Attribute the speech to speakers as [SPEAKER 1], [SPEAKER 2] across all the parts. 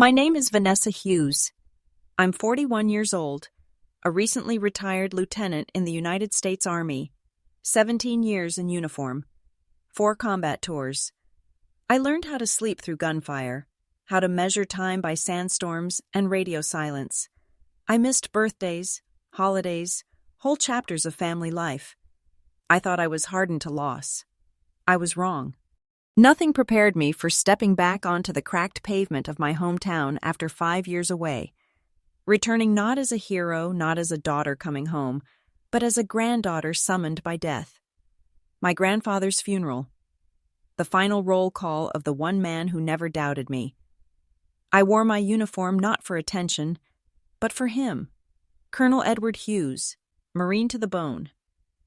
[SPEAKER 1] My name is Vanessa Hughes. I'm 41 years old, a recently retired lieutenant in the United States Army, 17 years in uniform, 4 combat tours. I learned how to sleep through gunfire, how to measure time by sandstorms and radio silence. I missed birthdays, holidays, whole chapters of family life. I thought I was hardened to loss. I was wrong. Nothing prepared me for stepping back onto the cracked pavement of my hometown after 5 years away, returning not as a hero, not as a daughter coming home, but as a granddaughter summoned by death. My grandfather's funeral. The final roll call of the one man who never doubted me. I wore my uniform not for attention, but for him. Colonel Edward Hughes, Marine to the bone.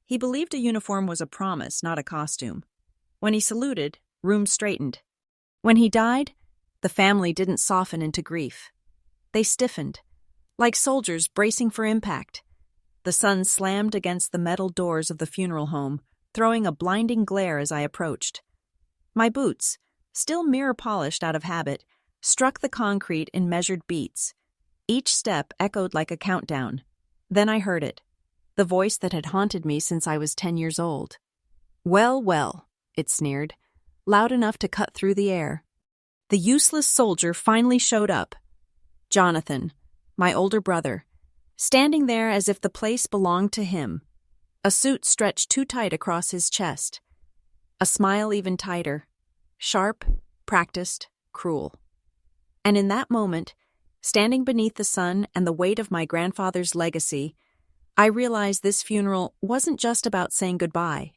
[SPEAKER 1] He believed a uniform was a promise, not a costume. When he saluted, room straightened. When he died, the family didn't soften into grief. They stiffened, like soldiers bracing for impact. The sun slammed against the metal doors of the funeral home, throwing a blinding glare as I approached. My boots, still mirror-polished out of habit, struck the concrete in measured beats. Each step echoed like a countdown. Then I heard it, the voice that had haunted me since I was 10 years old. "Well, well," it sneered, loud enough to cut through the air. The useless soldier finally showed up. Jonathan, my older brother, standing there as if the place belonged to him. A suit stretched too tight across his chest. A smile even tighter. Sharp, practiced, cruel. And in that moment, standing beneath the sun and the weight of my grandfather's legacy, I realized this funeral wasn't just about saying goodbye.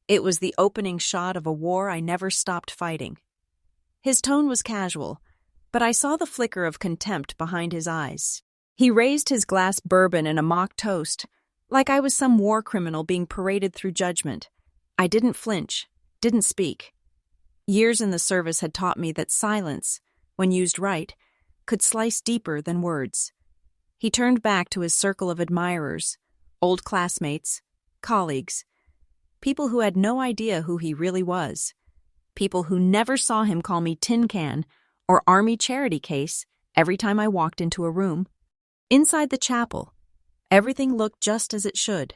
[SPEAKER 1] It was the opening shot of a war I never stopped fighting. His tone was casual, but I saw the flicker of contempt behind his eyes. He raised his glass bourbon in a mock toast, like I was some war criminal being paraded through judgment. I didn't flinch, didn't speak. Years in the service had taught me that silence, when used right, could slice deeper than words. He turned back to his circle of admirers, old classmates, colleagues, people who had no idea who he really was, people who never saw him call me tin can or Army charity case every time I walked into a room. Inside the chapel, everything looked just as it should.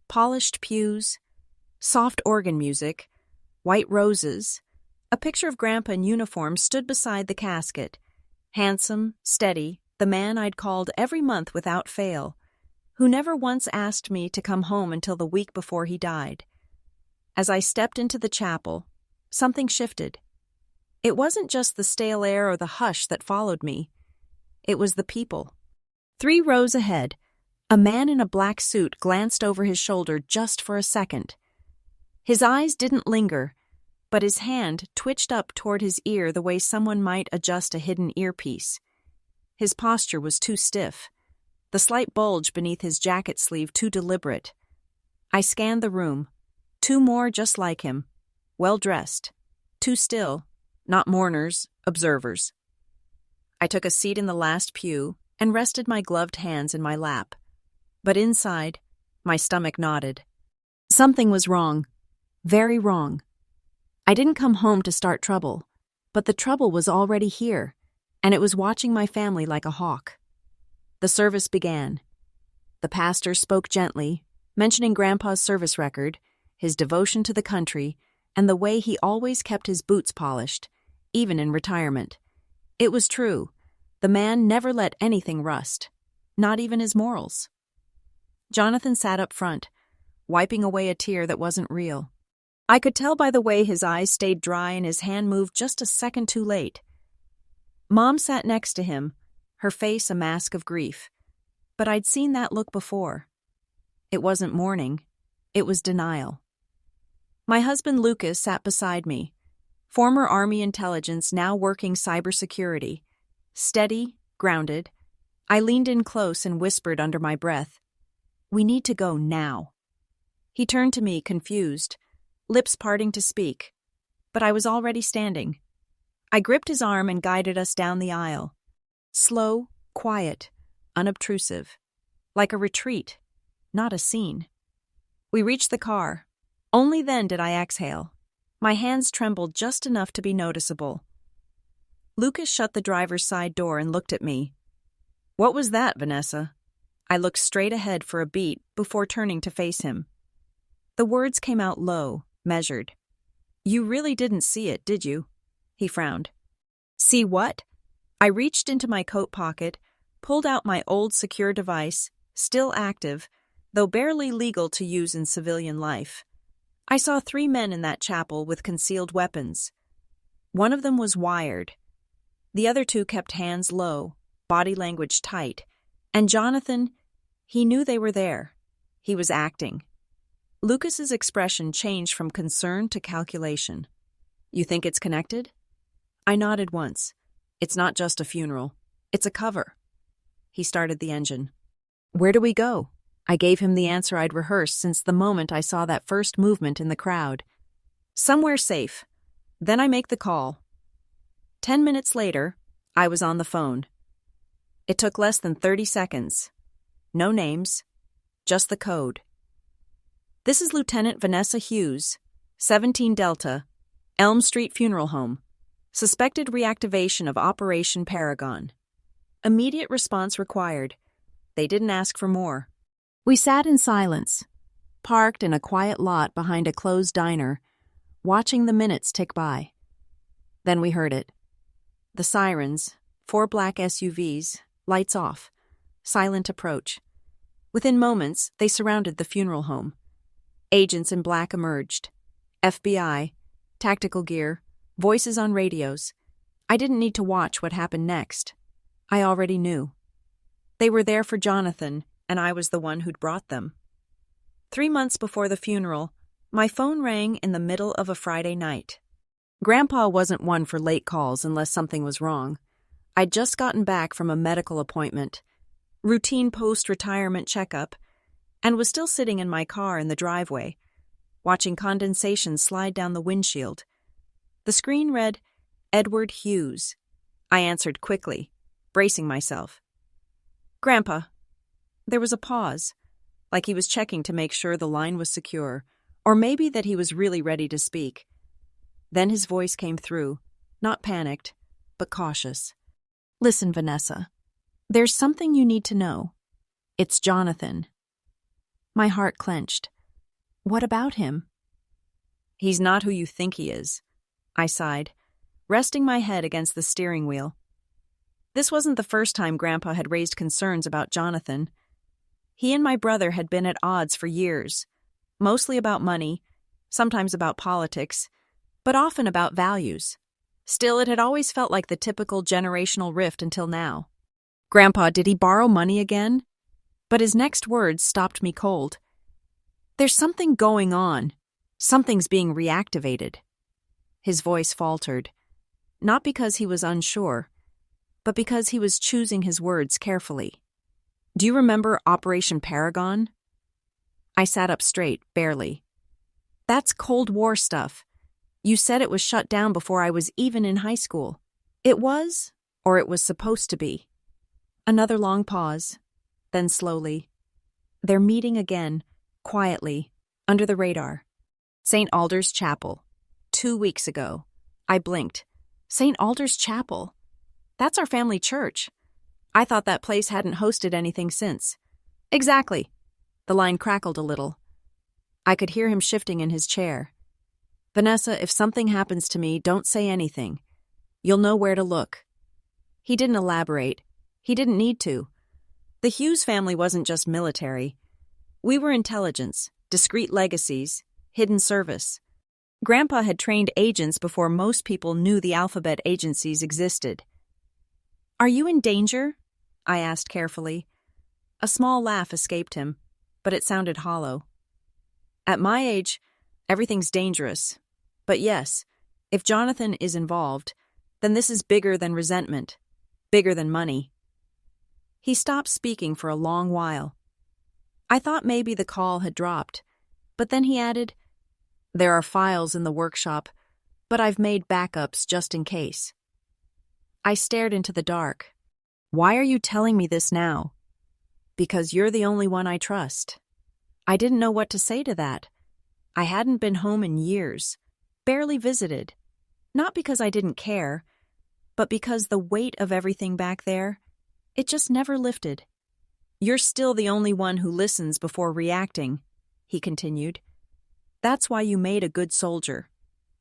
[SPEAKER 1] Polished pews, soft organ music, white roses. A picture of Grandpa in uniform stood beside the casket. Handsome, steady, the man I'd called every month without fail, who never once asked me to come home until the week before he died. As I stepped into the chapel, something shifted. It wasn't just the stale air or the hush that followed me. It was the people. 3 rows ahead, a man in a black suit glanced over his shoulder just for a second. His eyes didn't linger, but his hand twitched up toward his ear the way someone might adjust a hidden earpiece. His posture was too stiff, the slight bulge beneath his jacket sleeve too deliberate. I scanned the room. 2 more just like him, well-dressed, too still, not mourners, observers. I took a seat in the last pew and rested my gloved hands in my lap. But inside, my stomach knotted. Something was wrong, very wrong. I didn't come home to start trouble, but the trouble was already here, and it was watching my family like a hawk. The service began. The pastor spoke gently, mentioning Grandpa's service record, his devotion to the country, and the way he always kept his boots polished, even in retirement. It was true. The man never let anything rust, not even his morals. Jonathan sat up front, wiping away a tear that wasn't real. I could tell by the way his eyes stayed dry and his hand moved just a second too late. Mom sat next to him, her face a mask of grief. But I'd seen that look before. It wasn't mourning, it was denial. My husband Lucas sat beside me, former Army intelligence now working cybersecurity. Steady, grounded, I leaned in close and whispered under my breath, "We need to go now." He turned to me, confused, lips parting to speak, but I was already standing. I gripped his arm and guided us down the aisle. Slow, quiet, unobtrusive, like a retreat, not a scene. We reached the car. Only then did I exhale. My hands trembled just enough to be noticeable. Lucas shut the driver's side door and looked at me. "What was that, Vanessa?" I looked straight ahead for a beat before turning to face him. The words came out low, measured. "You really didn't see it, did you?" He frowned. "See what?" I reached into my coat pocket, pulled out my old secure device, still active, though barely legal to use in civilian life. I saw 3 men in that chapel with concealed weapons. One of them was wired. The other 2 kept hands low, body language tight. And Jonathan, he knew they were there. He was acting. Lucas's expression changed from concern to calculation. "You think it's connected?" I nodded once. "It's not just a funeral. It's a cover." He started the engine. "Where do we go?" I gave him the answer I'd rehearsed since the moment I saw that first movement in the crowd. "Somewhere safe. Then I make the call." 10 minutes later, I was on the phone. It took less than 30 seconds. No names, just the code. "This is Lieutenant Vanessa Hughes, 17 Delta, Elm Street Funeral Home. Suspected reactivation of Operation Paragon. Immediate response required." They didn't ask for more. We sat in silence, parked in a quiet lot behind a closed diner, watching the minutes tick by. Then we heard it. The sirens, 4 black SUVs, lights off, silent approach. Within moments, they surrounded the funeral home. Agents in black emerged. FBI, tactical gear, voices on radios. I didn't need to watch what happened next. I already knew. They were there for Jonathan, and I was the one who'd brought them. 3 months before the funeral, my phone rang in the middle of a Friday night. Grandpa wasn't one for late calls unless something was wrong. I'd just gotten back from a medical appointment, routine post-retirement checkup, and was still sitting in my car in the driveway, watching condensation slide down the windshield. The screen read, "Edward Hughes." I answered quickly, bracing myself. "Grandpa." There was a pause, like he was checking to make sure the line was secure, or maybe that he was really ready to speak. Then his voice came through, not panicked, but cautious. "Listen, Vanessa, there's something you need to know. It's Jonathan." My heart clenched. "What about him?" "He's not who you think he is," I sighed, resting my head against the steering wheel. This wasn't the first time Grandpa had raised concerns about Jonathan. He and my brother had been at odds for years, mostly about money, sometimes about politics, but often about values. Still, it had always felt like the typical generational rift until now. "Grandpa, did he borrow money again?" But his next words stopped me cold. "There's something going on. Something's being reactivated." His voice faltered, not because he was unsure, but because he was choosing his words carefully. "Do you remember Operation Paragon?" I sat up straight, barely. "That's Cold War stuff. You said it was shut down before I was even in high school." "It was, or it was supposed to be." Another long pause, then slowly. "They're meeting again, quietly, under the radar. St. Alder's Chapel. 2 weeks ago." I blinked. "St. Alder's Chapel? That's our family church. I thought that place hadn't hosted anything since." "Exactly." The line crackled a little. I could hear him shifting in his chair. "Vanessa, if something happens to me, don't say anything. You'll know where to look." He didn't elaborate. He didn't need to. The Hughes family wasn't just military. We were intelligence, discreet legacies, hidden service. Grandpa had trained agents before most people knew the alphabet agencies existed. "Are you in danger?" I asked carefully. A small laugh escaped him, but it sounded hollow. "At my age, everything's dangerous. But yes, if Jonathan is involved, then this is bigger than resentment, bigger than money." He stopped speaking for a long while. I thought maybe the call had dropped, but then he added, "There are files in the workshop, but I've made backups just in case." I stared into the dark. "Why are you telling me this now?" "Because you're the only one I trust." I didn't know what to say to that. I hadn't been home in years, barely visited. Not because I didn't care, but because the weight of everything back there, it just never lifted. "You're still the only one who listens before reacting," he continued. "That's why you made a good soldier.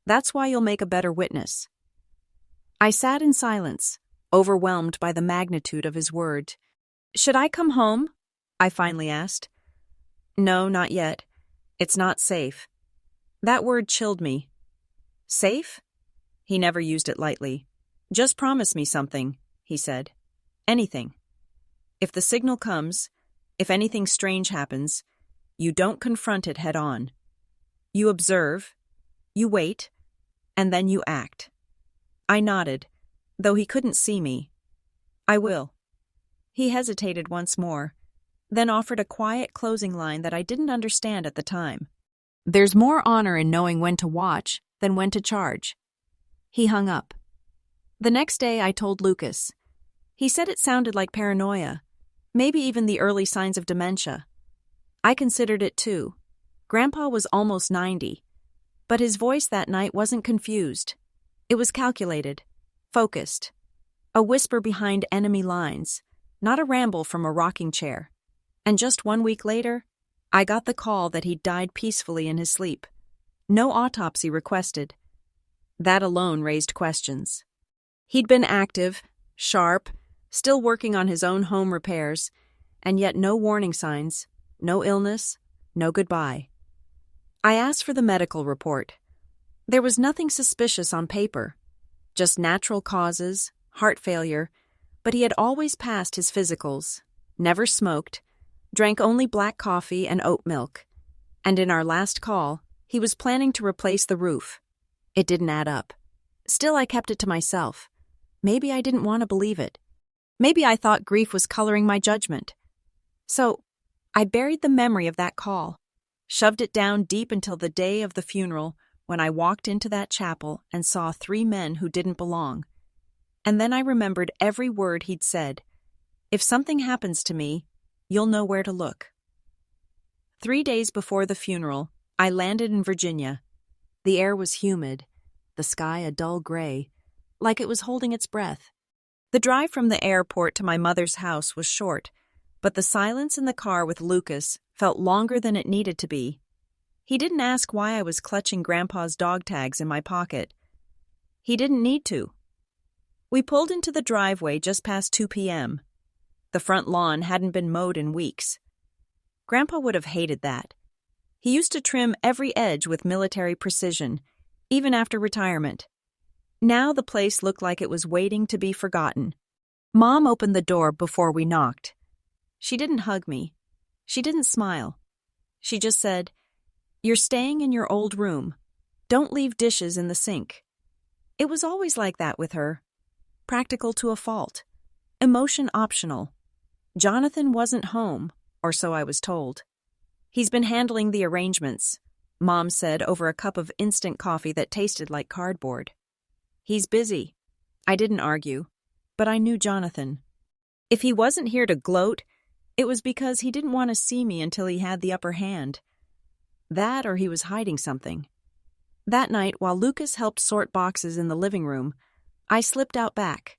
[SPEAKER 1] That's why you'll make a better witness." I sat in silence, overwhelmed by the magnitude of his word. "Should I come home?" I finally asked. "No, not yet. It's not safe." That word chilled me. "Safe?" He never used it lightly. "Just promise me something," he said. "Anything. If the signal comes, if anything strange happens, you don't confront it head on. You observe, you wait, and then you act." I nodded, though he couldn't see me. "I will." He hesitated once more, then offered a quiet closing line that I didn't understand at the time. "There's more honor in knowing when to watch than when to charge." He hung up. The next day I told Lucas. He said it sounded like paranoia, maybe even the early signs of dementia. I considered it too. Grandpa was almost 90, but his voice that night wasn't confused. It was calculated, focused, a whisper behind enemy lines, not a ramble from a rocking chair. And just 1 week later, I got the call that he'd died peacefully in his sleep. No autopsy requested. That alone raised questions. He'd been active, sharp, still working on his own home repairs, and yet no warning signs, no illness, no goodbye. I asked for the medical report. There was nothing suspicious on paper, just natural causes, heart failure, but he had always passed his physicals, never smoked, drank only black coffee and oat milk, and in our last call, he was planning to replace the roof. It didn't add up. Still, I kept it to myself. Maybe I didn't want to believe it. Maybe I thought grief was coloring my judgment. So, I buried the memory of that call, shoved it down deep until the day of the funeral when I walked into that chapel and saw 3 men who didn't belong. And then I remembered every word he'd said. "If something happens to me, you'll know where to look." 3 days before the funeral, I landed in Virginia. The air was humid, the sky a dull gray, like it was holding its breath. The drive from the airport to my mother's house was short, but the silence in the car with Lucas felt longer than it needed to be. He didn't ask why I was clutching Grandpa's dog tags in my pocket. He didn't need to. We pulled into the driveway just past 2 p.m. The front lawn hadn't been mowed in weeks. Grandpa would have hated that. He used to trim every edge with military precision, even after retirement. Now the place looked like it was waiting to be forgotten. Mom opened the door before we knocked. She didn't hug me. She didn't smile. She just said, "You're staying in your old room. Don't leave dishes in the sink." It was always like that with her. Practical to a fault. Emotion optional. Jonathan wasn't home, or so I was told. "He's been handling the arrangements," Mom said over a cup of instant coffee that tasted like cardboard. "He's busy." I didn't argue, but I knew Jonathan. If he wasn't here to gloat, it was because he didn't want to see me until he had the upper hand. That or he was hiding something. That night, while Lucas helped sort boxes in the living room, I slipped out back.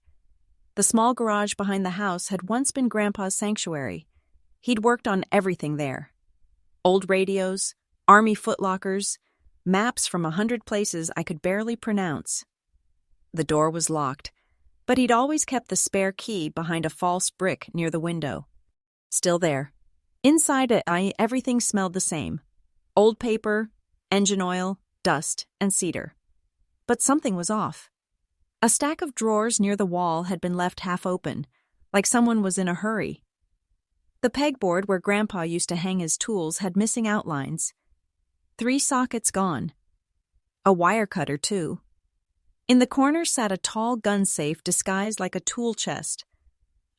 [SPEAKER 1] The small garage behind the house had once been Grandpa's sanctuary. He'd worked on everything there. Old radios, army footlockers, maps from 100 places I could barely pronounce. The door was locked, but he'd always kept the spare key behind a false brick near the window. Still there. Inside it, everything smelled the same. Old paper, engine oil, dust, and cedar. But something was off. A stack of drawers near the wall had been left half open, like someone was in a hurry. The pegboard where Grandpa used to hang his tools had missing outlines. 3 sockets gone. A wire cutter, too. In the corner sat a tall gun safe disguised like a tool chest.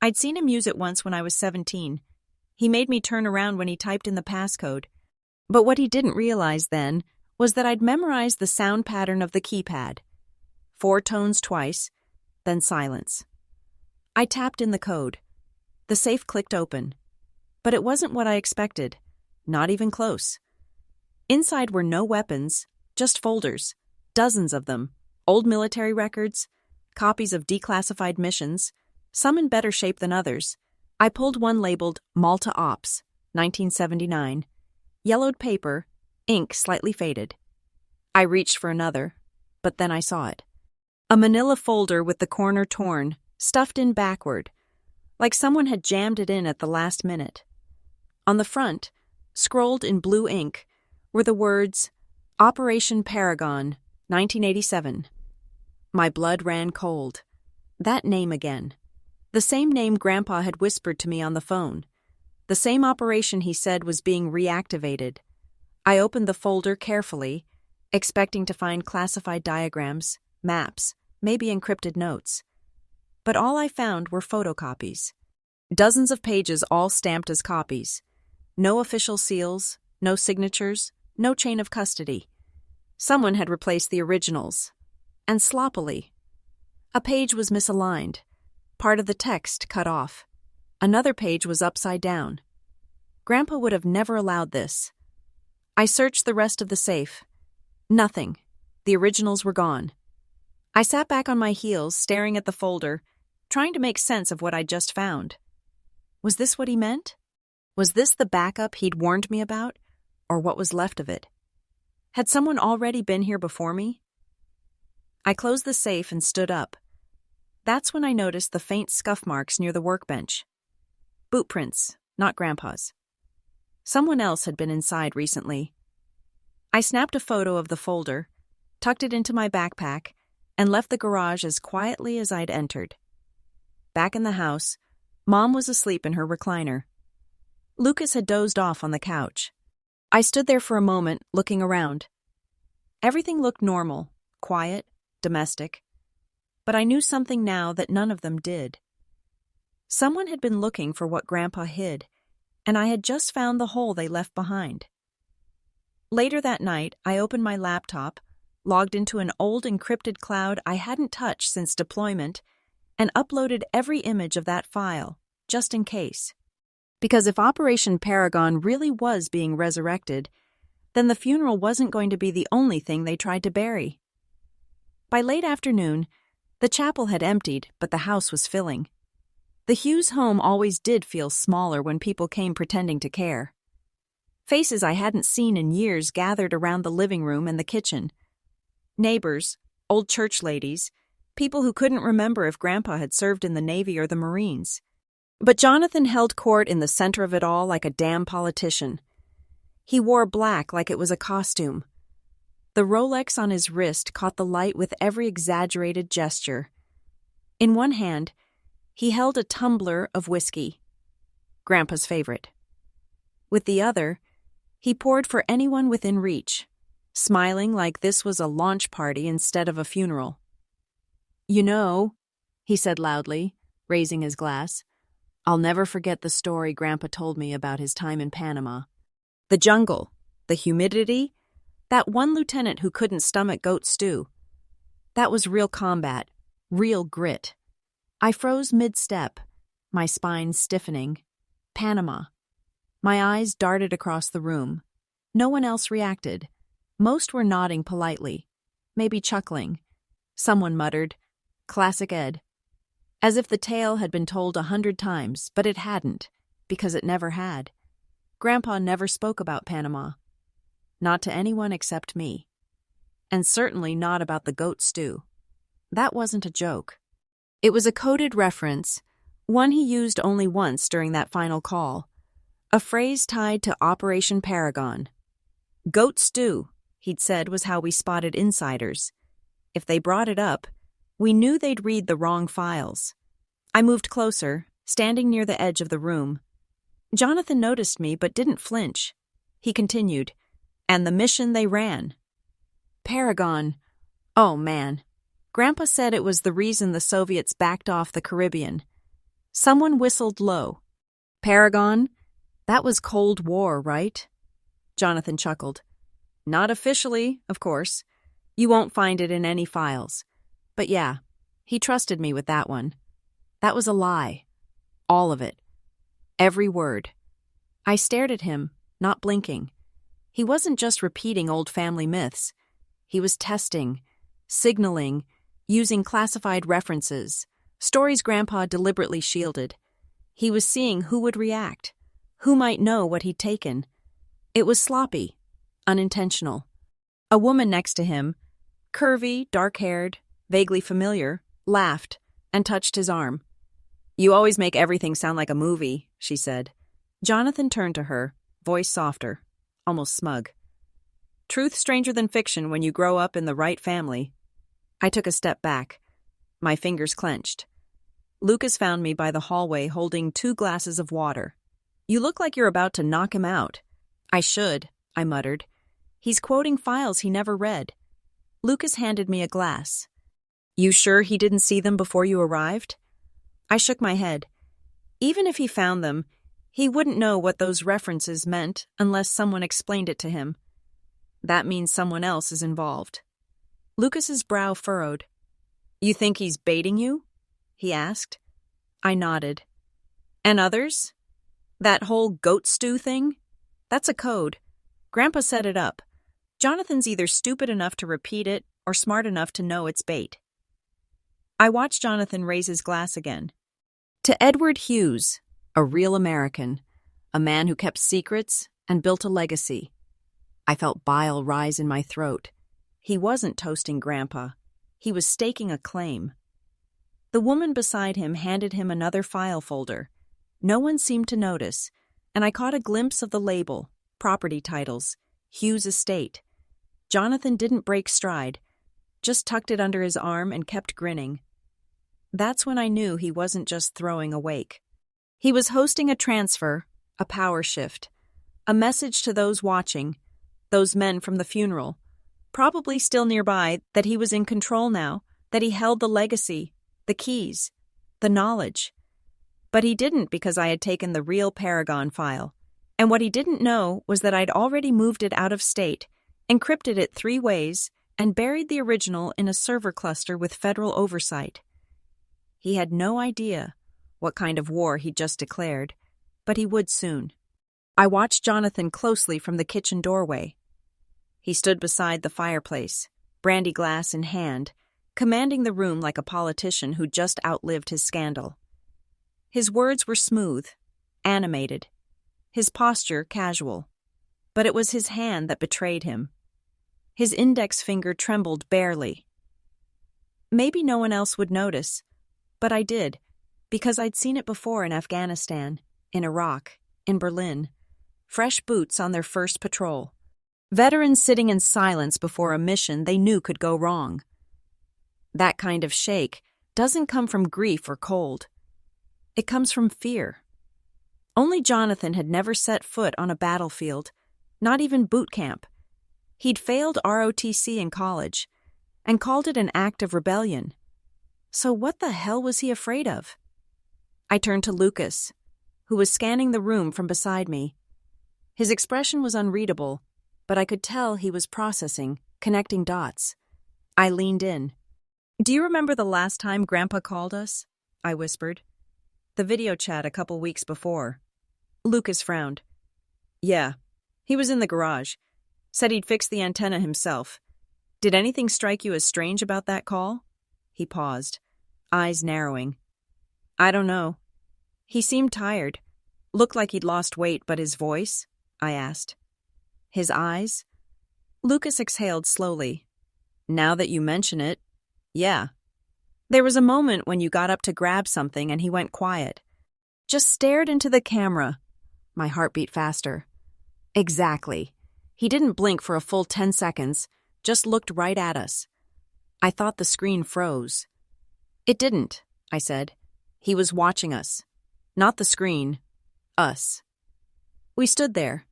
[SPEAKER 1] I'd seen him use it once when I was 17. He made me turn around when he typed in the passcode. But what he didn't realize then was that I'd memorized the sound pattern of the keypad. 4 tones twice, then silence. I tapped in the code. The safe clicked open. But it wasn't what I expected, not even close. Inside were no weapons, just folders, dozens of them, old military records, copies of declassified missions, some in better shape than others. I pulled one labeled Malta Ops, 1979, yellowed paper, ink slightly faded. I reached for another, but then I saw it. A manila folder with the corner torn, stuffed in backward, like someone had jammed it in at the last minute. On the front, scrolled in blue ink, were the words, Operation Paragon, 1987. My blood ran cold. That name again. The same name Grandpa had whispered to me on the phone. The same operation he said was being reactivated. I opened the folder carefully, expecting to find classified diagrams, maps, maybe encrypted notes. But all I found were photocopies. Dozens of pages all stamped as copies. No official seals, no signatures, no chain of custody. Someone had replaced the originals. And sloppily. A page was misaligned. Part of the text cut off. Another page was upside down. Grandpa would have never allowed this. I searched the rest of the safe. Nothing. The originals were gone. I sat back on my heels, staring at the folder, trying to make sense of what I'd just found. Was this what he meant? Was this the backup he'd warned me about, or what was left of it? Had someone already been here before me? I closed the safe and stood up. That's when I noticed the faint scuff marks near the workbench. Boot prints, not Grandpa's. Someone else had been inside recently. I snapped a photo of the folder, tucked it into my backpack, and left the garage as quietly as I'd entered. Back in the house, Mom was asleep in her recliner. Lucas had dozed off on the couch. I stood there for a moment, looking around. Everything looked normal, quiet, domestic. But I knew something now that none of them did. Someone had been looking for what Grandpa hid, and I had just found the hole they left behind. Later that night, I opened my laptop, logged into an old encrypted cloud I hadn't touched since deployment, and uploaded every image of that file, just in case. Because if Operation Paragon really was being resurrected, then the funeral wasn't going to be the only thing they tried to bury. By late afternoon, the chapel had emptied, but the house was filling. The Hughes home always did feel smaller when people came pretending to care. Faces I hadn't seen in years gathered around the living room and the kitchen. Neighbors, old church ladies, people who couldn't remember if Grandpa had served in the Navy or the Marines. But Jonathan held court in the center of it all like a damn politician. He wore black like it was a costume. The Rolex on his wrist caught the light with every exaggerated gesture. In one hand, he held a tumbler of whiskey, Grandpa's favorite. With the other, he poured for anyone within reach, smiling like this was a launch party instead of a funeral. "You know," he said loudly, raising his glass, "I'll never forget the story Grandpa told me about his time in Panama. The jungle, the humidity, that one lieutenant who couldn't stomach goat stew. That was real combat, real grit. I froze mid-step, my spine stiffening. Panama. My eyes darted across the room. No one else reacted. Most were nodding politely, maybe chuckling. Someone muttered, 'Classic Ed.' As if the tale had been told 100 times, but it hadn't, because it never had. Grandpa never spoke about Panama. Not to anyone except me. And certainly not about the goat stew. That wasn't a joke. It was a coded reference, one he used only once during that final call. A phrase tied to Operation Paragon. Goat stew, he'd said, was how we spotted insiders. If they brought it up, we knew they'd read the wrong files. I moved closer, standing near the edge of the room. Jonathan noticed me but didn't flinch. He continued, "And the mission they ran. Paragon. Oh, man. Grandpa said it was the reason the Soviets backed off the Caribbean." Someone whistled low. "Paragon? That was Cold War, right?" Jonathan chuckled. "Not officially, of course. You won't find it in any files. But yeah, he trusted me with that one. That was a lie. All of it. Every word." I stared at him, not blinking. He wasn't just repeating old family myths. He was testing, signaling, using classified references, stories Grandpa deliberately shielded. He was seeing who would react, who might know what he'd taken. It was sloppy, unintentional. A woman next to him, curvy, dark-haired, vaguely familiar, laughed and touched his arm. "You always make everything sound like a movie," she said. Jonathan turned to her, voice softer, almost smug. "Truth stranger than fiction when you grow up in the right family." I took a step back, my fingers clenched. Lucas found me by the hallway holding 2 glasses of water. "You look like you're about to knock him out." "I should," I muttered. "He's quoting files he never read." Lucas handed me a glass. "You sure he didn't see them before you arrived?" I shook my head. Even if he found them, he wouldn't know what those references meant unless someone explained it to him. That means someone else is involved. Lucas's brow furrowed. "You think he's baiting you?" he asked. I nodded. "And others? That whole goat stew thing? That's a code. Grandpa set it up. Jonathan's either stupid enough to repeat it or smart enough to know it's bait." I watched Jonathan raise his glass again. "To Edward Hughes, a real American, a man who kept secrets and built a legacy." I felt bile rise in my throat. He wasn't toasting Grandpa. He was staking a claim. The woman beside him handed him another file folder. No one seemed to notice, and I caught a glimpse of the label, property titles, Hughes Estate. Jonathan didn't break stride, just tucked it under his arm and kept grinning. That's when I knew he wasn't just throwing a wake. He was hosting a transfer, a power shift, a message to those watching, those men from the funeral, probably still nearby, that he was in control now, that he held the legacy, the keys, the knowledge. But he didn't because I had taken the real Paragon file. And what he didn't know was that I'd already moved it out of state, encrypted it 3 ways, and buried the original in a server cluster with federal oversight. He had no idea what kind of war he'd just declared, but he would soon. I watched Jonathan closely from the kitchen doorway. He stood beside the fireplace, brandy glass in hand, commanding the room like a politician who'd just outlived his scandal. His words were smooth, animated, his posture casual, but it was his hand that betrayed him. His index finger trembled barely. Maybe no one else would notice, but I did, because I'd seen it before in Afghanistan, in Iraq, in Berlin. Fresh boots on their first patrol. Veterans sitting in silence before a mission they knew could go wrong. That kind of shake doesn't come from grief or cold. It comes from fear. Only Jonathan had never set foot on a battlefield, not even boot camp. He'd failed ROTC in college and called it an act of rebellion. So what the hell was he afraid of? I turned to Lucas, who was scanning the room from beside me. His expression was unreadable, but I could tell he was processing, connecting dots. I leaned in. "Do you remember the last time Grandpa called us?" I whispered. "The video chat a couple weeks before." Lucas frowned. "Yeah, he was in the garage. Said he'd fix the antenna himself. Did anything strike you as strange about that call?" He paused, eyes narrowing. "I don't know. He seemed tired. Looked like he'd lost weight, but his voice?" I asked. "His eyes?" Lucas exhaled slowly. "Now that you mention it, yeah. There was a moment when you got up to grab something and he went quiet. Just stared into the camera." My heart beat faster. "Exactly. He didn't blink for a full 10 seconds, just looked right at us. I thought the screen froze." "It didn't," I said. "He was watching us. Not the screen. Us." We stood there,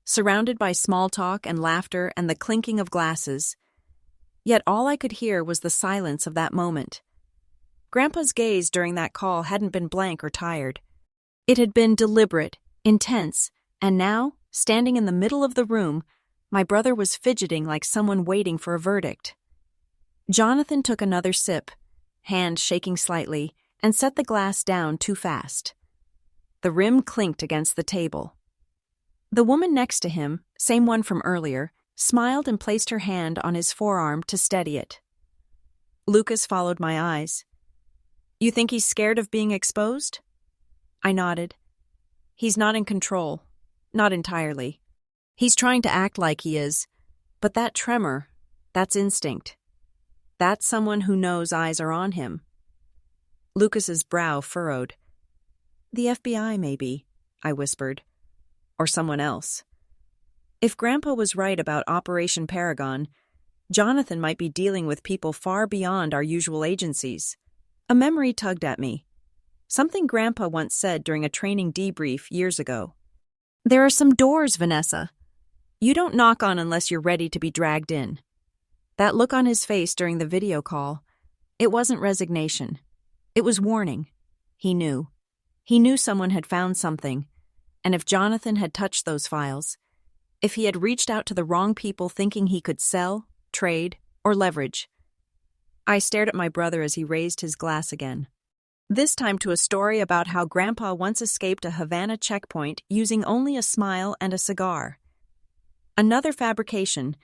[SPEAKER 1] surrounded by small talk and laughter and the clinking of glasses. Yet all I could hear was the silence of that moment. Grandpa's gaze during that call hadn't been blank or tired. It had been deliberate, intense, and now, standing in the middle of the room, my brother was fidgeting like someone waiting for a verdict. Jonathan took another sip, hand shaking slightly, and set the glass down too fast. The rim clinked against the table. The woman next to him, same one from earlier, smiled and placed her hand on his forearm to steady it. Lucas followed my eyes. You think he's scared of being exposed? I nodded. He's not in control. Not entirely. He's trying to act like he is. But that tremor, that's instinct. That's someone who knows eyes are on him. Lucas's brow furrowed. The FBI, maybe, I whispered. Or someone else. If Grandpa was right about Operation Paragon, Jonathan might be dealing with people far beyond our usual agencies. A memory tugged at me. Something Grandpa once said during a training debrief years ago. There are some doors, Vanessa. You don't knock on unless you're ready to be dragged in. That look on his face during the video call, it wasn't resignation. It was warning. He knew. He knew someone had found something, and if Jonathan had touched those files, if he had reached out to the wrong people thinking he could sell, trade, or leverage. I stared at my brother as he raised his glass again. This time to a story about how Grandpa once escaped a Havana checkpoint using only a smile and a cigar. Another fabrication,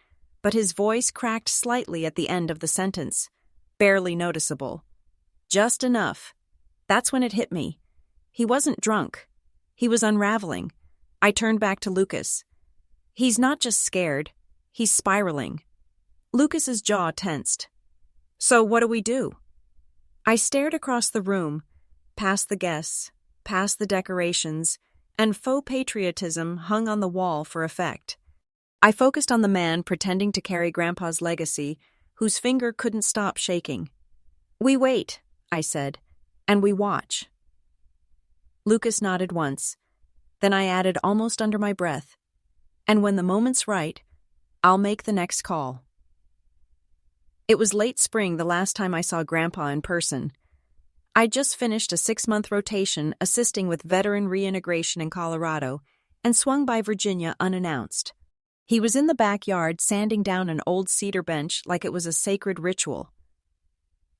[SPEAKER 1] but his voice cracked slightly at the end of the sentence, barely noticeable. Just enough. That's when it hit me. He wasn't drunk. He was unraveling. I turned back to Lucas. He's not just scared. He's spiraling. Lucas's jaw tensed. So what do we do? I stared across the room, past the guests, past the decorations, and faux patriotism hung on the wall for effect. I focused on the man pretending to carry Grandpa's legacy, whose finger couldn't stop shaking. We wait, I said, and we watch. Lucas nodded once. Then I added almost under my breath, and when the moment's right, I'll make the next call. It was late spring the last time I saw Grandpa in person. I'd just finished a 6-month rotation assisting with veteran reintegration in Colorado and swung by Virginia unannounced. He was in the backyard sanding down an old cedar bench like it was a sacred ritual.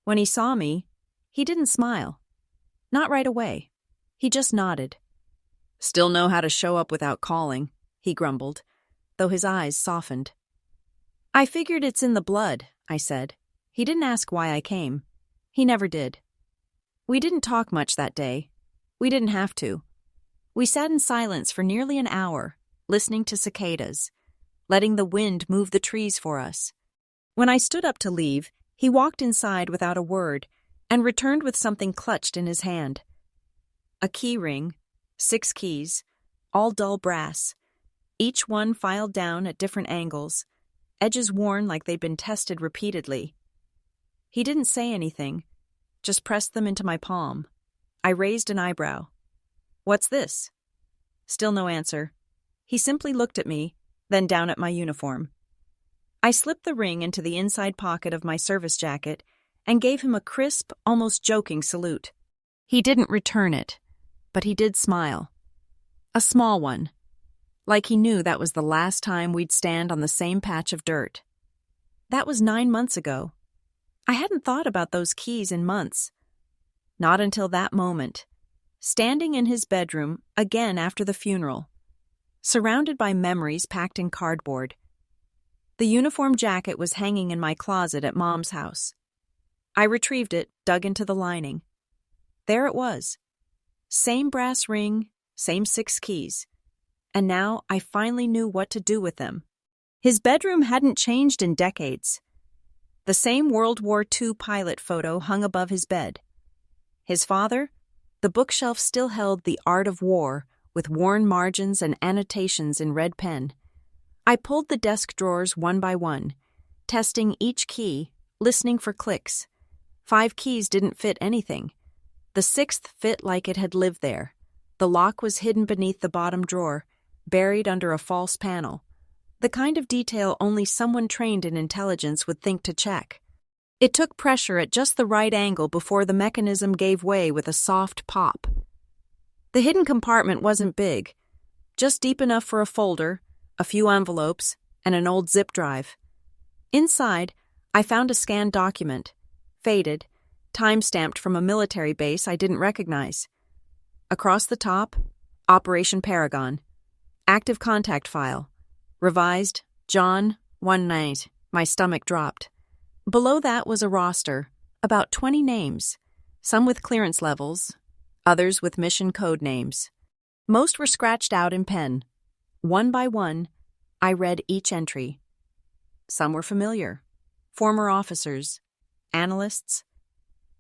[SPEAKER 1] When he saw me, he didn't smile. Not right away. He just nodded. Still know how to show up without calling, he grumbled, though his eyes softened. I figured it's in the blood, I said. He didn't ask why I came. He never did. We didn't talk much that day. We didn't have to. We sat in silence for nearly an hour, listening to cicadas, letting the wind move the trees for us. When I stood up to leave, he walked inside without a word and returned with something clutched in his hand. A key ring, 6 keys, all dull brass, each one filed down at different angles, edges worn like they'd been tested repeatedly. He didn't say anything, just pressed them into my palm. I raised an eyebrow. What's this? Still no answer. He simply looked at me, then down at my uniform. I slipped the ring into the inside pocket of my service jacket and gave him a crisp, almost joking salute. He didn't return it, but he did smile. A small one. Like he knew that was the last time we'd stand on the same patch of dirt. That was 9 months ago. I hadn't thought about those keys in months. Not until that moment, standing in his bedroom again after the funeral, surrounded by memories packed in cardboard. The uniform jacket was hanging in my closet at Mom's house. I retrieved it, dug into the lining. There it was. Same brass ring, same 6 keys. And now I finally knew what to do with them. His bedroom hadn't changed in decades. The same World War II pilot photo hung above his bed. His father, the bookshelf still held The Art of War with worn margins and annotations in red pen. I pulled the desk drawers one by one, testing each key, listening for clicks. 5 keys didn't fit anything. The 6th fit like it had lived there. The lock was hidden beneath the bottom drawer, buried under a false panel, the kind of detail only someone trained in intelligence would think to check. It took pressure at just the right angle before the mechanism gave way with a soft pop. The hidden compartment wasn't big, just deep enough for a folder, a few envelopes, and an old zip drive. Inside, I found a scanned document, faded, time-stamped from a military base I didn't recognize. Across the top, Operation Paragon. Active contact file. Revised, John, one night. My stomach dropped. Below that was a roster, about 20 names, some with clearance levels, others with mission code names. Most were scratched out in pen. One by one, I read each entry. Some were familiar. Former officers, analysts.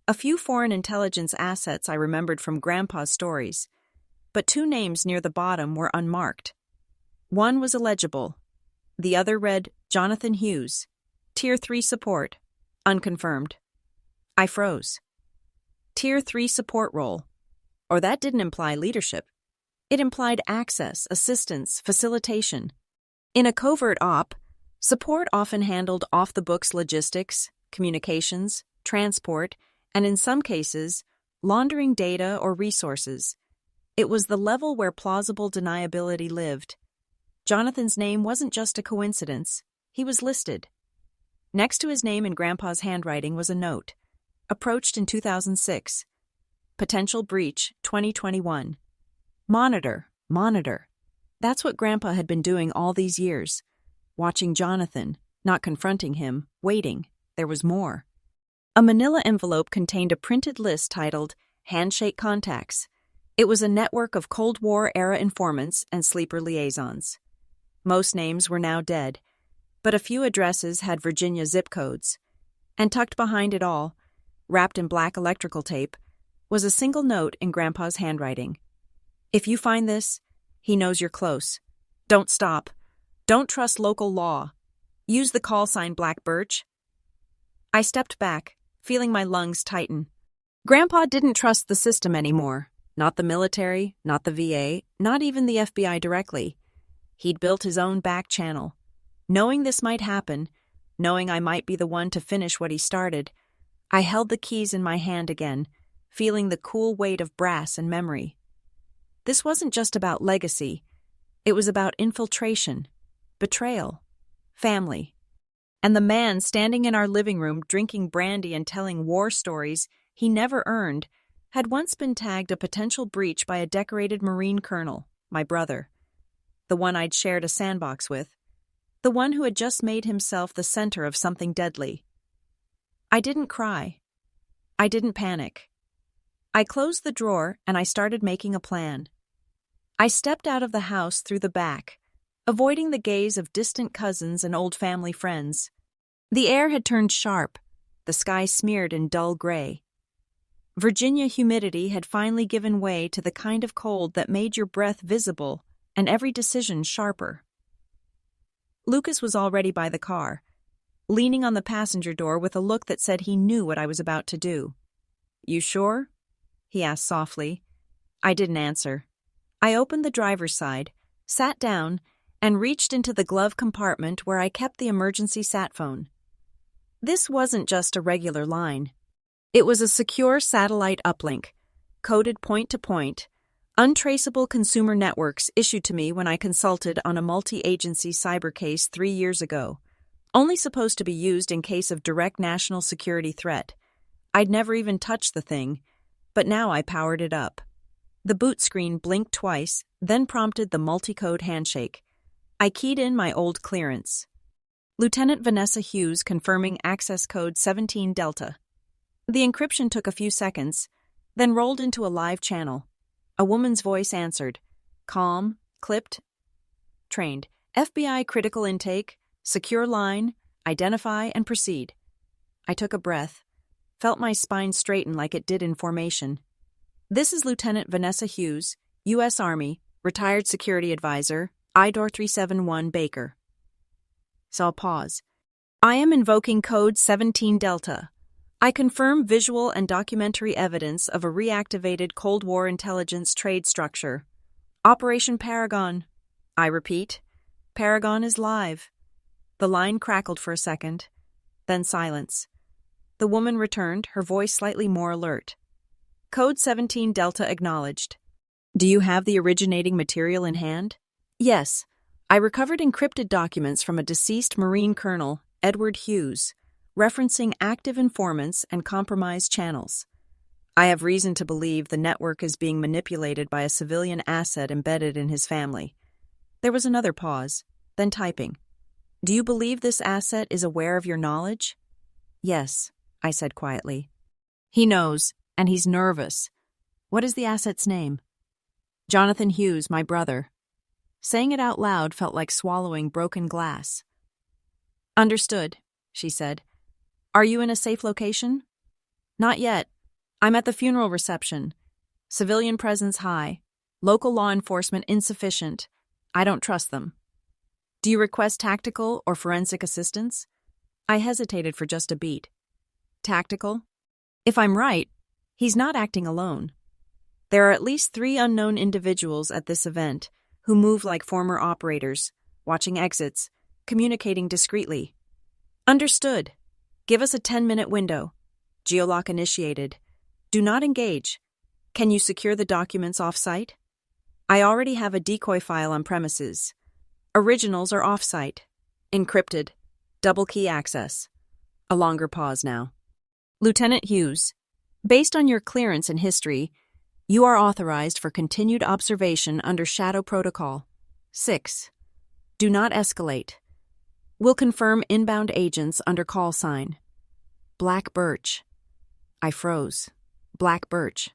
[SPEAKER 1] A few foreign intelligence assets I remembered from Grandpa's stories, but two names near the bottom were unmarked. One was illegible. The other read Jonathan Hughes, Tier 3 support, unconfirmed. I froze. Tier 3 support role. Or that didn't imply leadership. It implied access, assistance, facilitation. In a covert op, support often handled off-the-books logistics, communications, transport, and in some cases, laundering data or resources. It was the level where plausible deniability lived. Jonathan's name wasn't just a coincidence. He was listed. Next to his name in Grandpa's handwriting was a note. Approached in 2006. Potential breach, 2021. Monitor, monitor. That's what Grandpa had been doing all these years. Watching Jonathan, not confronting him, waiting. There was more. A manila envelope contained a printed list titled Handshake Contacts. It was a network of Cold War-era informants and sleeper liaisons. Most names were now dead, but a few addresses had Virginia zip codes. And tucked behind it all, wrapped in black electrical tape, was a single note in Grandpa's handwriting. If you find this, he knows you're close. Don't stop. Don't trust local law. Use the call sign Black Birch. I stepped back, feeling my lungs tighten. Grandpa didn't trust the system anymore. Not the military, not the VA, not even the FBI directly. He'd built his own back channel. Knowing this might happen, knowing I might be the one to finish what he started, I held the keys in my hand again, feeling the cool weight of brass and memory. This wasn't just about legacy. It was about infiltration, betrayal, family. And the man standing in our living room drinking brandy and telling war stories he never earned had once been tagged a potential breach by a decorated Marine colonel, my brother. The one I'd shared a sandbox with. The one who had just made himself the center of something deadly. I didn't cry. I didn't panic. I closed the drawer and I started making a plan. I stepped out of the house through the back, avoiding the gaze of distant cousins and old family friends. The air had turned sharp, the sky smeared in dull gray. Virginia humidity had finally given way to the kind of cold that made your breath visible and every decision sharper. Lucas was already by the car, leaning on the passenger door with a look that said he knew what I was about to do. "You sure?" he asked softly. I didn't answer. I opened the driver's side, sat down, and reached into the glove compartment where I kept the emergency sat phone. This wasn't just a regular line. It was a secure satellite uplink, coded point-to-point, untraceable consumer networks issued to me when I consulted on a multi-agency cyber case 3 years ago, only supposed to be used in case of direct national security threat. I'd never even touched the thing, but now I powered it up. The boot screen blinked twice, then prompted the multi-code handshake. I keyed in my old clearance. Lieutenant Vanessa Hughes confirming access code 17 Delta. The encryption took a few seconds, then rolled into a live channel. A woman's voice answered. Calm, clipped, trained. FBI critical intake, secure line, identify and proceed. I took a breath, felt my spine straighten like it did in formation. This is Lieutenant Vanessa Hughes, U.S. Army, retired security advisor, IDOR 371 Baker. So I'll pause. I am invoking code 17 Delta. I confirm visual and documentary evidence of a reactivated Cold War intelligence trade structure. Operation Paragon. I repeat, Paragon is live. The line crackled for a second, then silence. The woman returned, her voice slightly more alert. Code 17 Delta acknowledged. Do you have the originating material in hand? Yes. I recovered encrypted documents from a deceased Marine Colonel, Edward Hughes, referencing active informants and compromised channels. I have reason to believe the network is being manipulated by a civilian asset embedded in his family. There was another pause, then typing. Do you believe this asset is aware of your knowledge? Yes, I said quietly. He knows, and he's nervous. What is the asset's name? Jonathan Hughes, my brother. Saying it out loud felt like swallowing broken glass. Understood, she said. Are you in a safe location? Not yet. I'm at the funeral reception. Civilian presence high. Local law enforcement insufficient. I don't trust them. Do you request tactical or forensic assistance? I hesitated for just a beat. Tactical? If I'm right, he's not acting alone. There are at least 3 unknown individuals at this event who move like former operators, watching exits, communicating discreetly. Understood. Give us a 10-minute window. Geolock initiated. Do not engage. Can you secure the documents off-site? I already have a decoy file on premises. Originals are off-site. Encrypted. Double key access. A longer pause now. Lieutenant Hughes, based on your clearance and history, you are authorized for continued observation under Shadow Protocol. 6. Do not escalate. Will confirm inbound agents under call sign. Black Birch. I froze. Black Birch.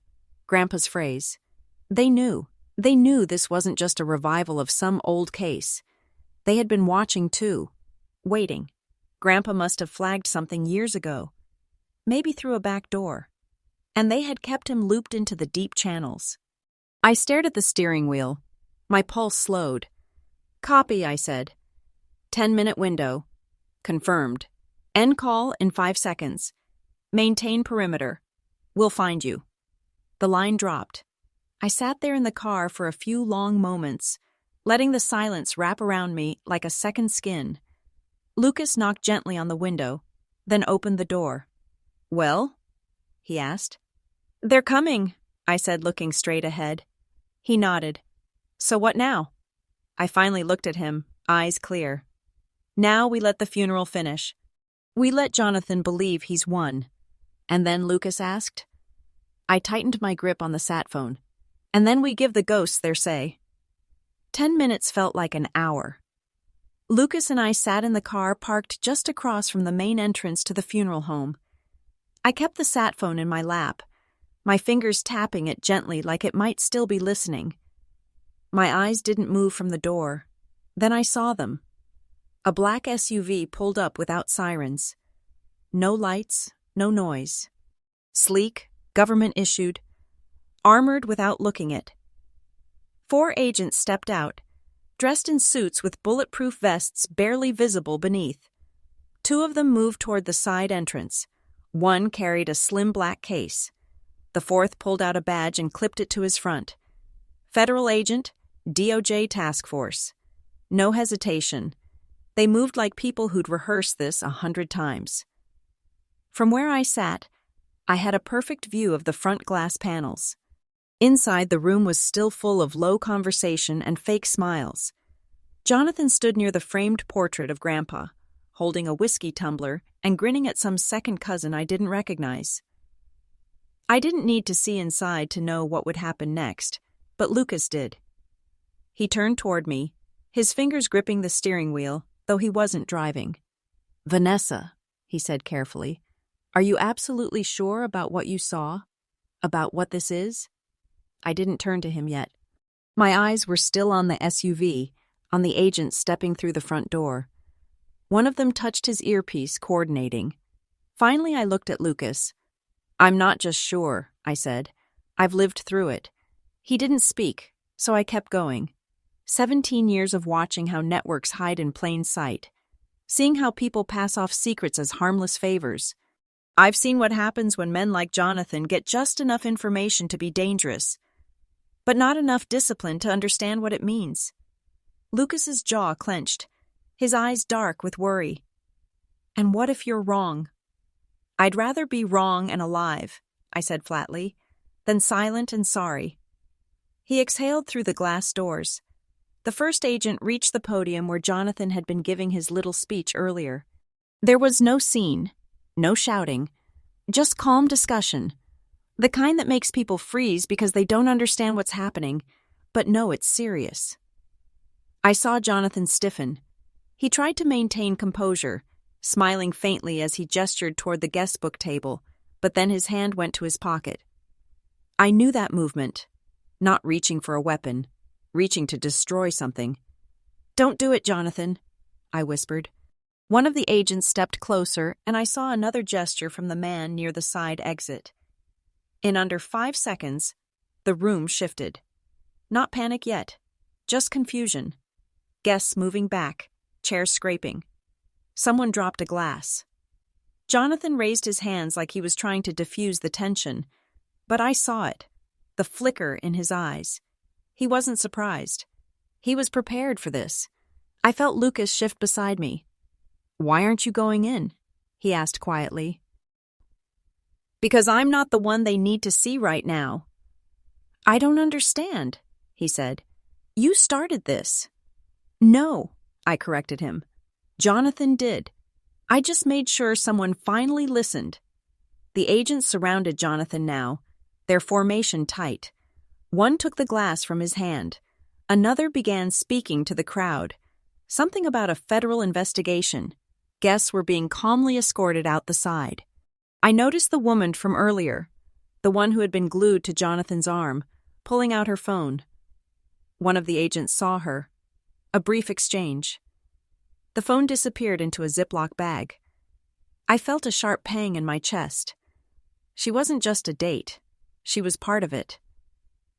[SPEAKER 1] Grandpa's phrase. They knew. They knew this wasn't just a revival of some old case. They had been watching too. Waiting. Grandpa must have flagged something years ago. Maybe through a back door. And they had kept him looped into the deep channels. I stared at the steering wheel. My pulse slowed. Copy, I said. 10-minute window. Confirmed. End call in 5 seconds. Maintain perimeter. We'll find you. The line dropped. I sat there in the car for a few long moments, letting the silence wrap around me like a second skin. Lucas knocked gently on the window, then opened the door. Well? He asked. They're coming, I said, looking straight ahead. He nodded. So what now? I finally looked at him, eyes clear. Now we let the funeral finish. We let Jonathan believe he's won. And then Lucas asked. I tightened my grip on the sat phone. And then we give the ghosts their say. 10 minutes felt like an hour. Lucas and I sat in the car parked just across from the main entrance to the funeral home. I kept the sat phone in my lap, my fingers tapping it gently like it might still be listening. My eyes didn't move from the door. Then I saw them. A black SUV pulled up without sirens. No lights, no noise. Sleek, government-issued, armored without looking it. 4 agents stepped out, dressed in suits with bulletproof vests barely visible beneath. 2 of them moved toward the side entrance. 1 carried a slim black case. The 4th pulled out a badge and clipped it to his front. Federal agent, DOJ task force. No hesitation. They moved like people who'd rehearsed this 100 times. From where I sat, I had a perfect view of the front glass panels. Inside, the room was still full of low conversation and fake smiles. Jonathan stood near the framed portrait of Grandpa, holding a whiskey tumbler and grinning at some second cousin I didn't recognize. I didn't need to see inside to know what would happen next, but Lucas did. He turned toward me, his fingers gripping the steering wheel, though he wasn't driving. Vanessa, he said carefully, are you absolutely sure about what you saw? About what this is? I didn't turn to him yet. My eyes were still on the SUV, on the agent stepping through the front door. One of them touched his earpiece, coordinating. Finally, I looked at Lucas. I'm not just sure, I said. I've lived through it. He didn't speak, so I kept going. 17 years of watching how networks hide in plain sight, seeing how people pass off secrets as harmless favors. I've seen what happens when men like Jonathan get just enough information to be dangerous, but not enough discipline to understand what it means. Lucas's jaw clenched, his eyes dark with worry. And what if you're wrong? I'd rather be wrong and alive, I said flatly, than silent and sorry. He exhaled through the glass doors. The first agent reached the podium where Jonathan had been giving his little speech earlier. There was no scene, no shouting, just calm discussion, the kind that makes people freeze because they don't understand what's happening, but know it's serious. I saw Jonathan stiffen. He tried to maintain composure, smiling faintly as he gestured toward the guest book table, but then his hand went to his pocket. I knew that movement, not reaching for a weapon, reaching to destroy something. "Don't do it, Jonathan," I whispered. One of the agents stepped closer, and I saw another gesture from the man near the side exit. In under 5 seconds, the room shifted. Not panic yet, just confusion. Guests moving back, chairs scraping. Someone dropped a glass. Jonathan raised his hands like he was trying to diffuse the tension, but I saw it, the flicker in his eyes. He wasn't surprised. He was prepared for this. I felt Lucas shift beside me. "Why aren't you going in?" he asked quietly. "Because I'm not the one they need to see right now." "I don't understand," he said. "You started this." "No," I corrected him. "Jonathan did. I just made sure someone finally listened." The agents surrounded Jonathan now, their formation tight. One took the glass from his hand. Another began speaking to the crowd. Something about a federal investigation. Guests were being calmly escorted out the side. I noticed the woman from earlier, the one who had been glued to Jonathan's arm, pulling out her phone. One of the agents saw her. A brief exchange. The phone disappeared into a Ziploc bag. I felt a sharp pang in my chest. She wasn't just a date. She was part of it.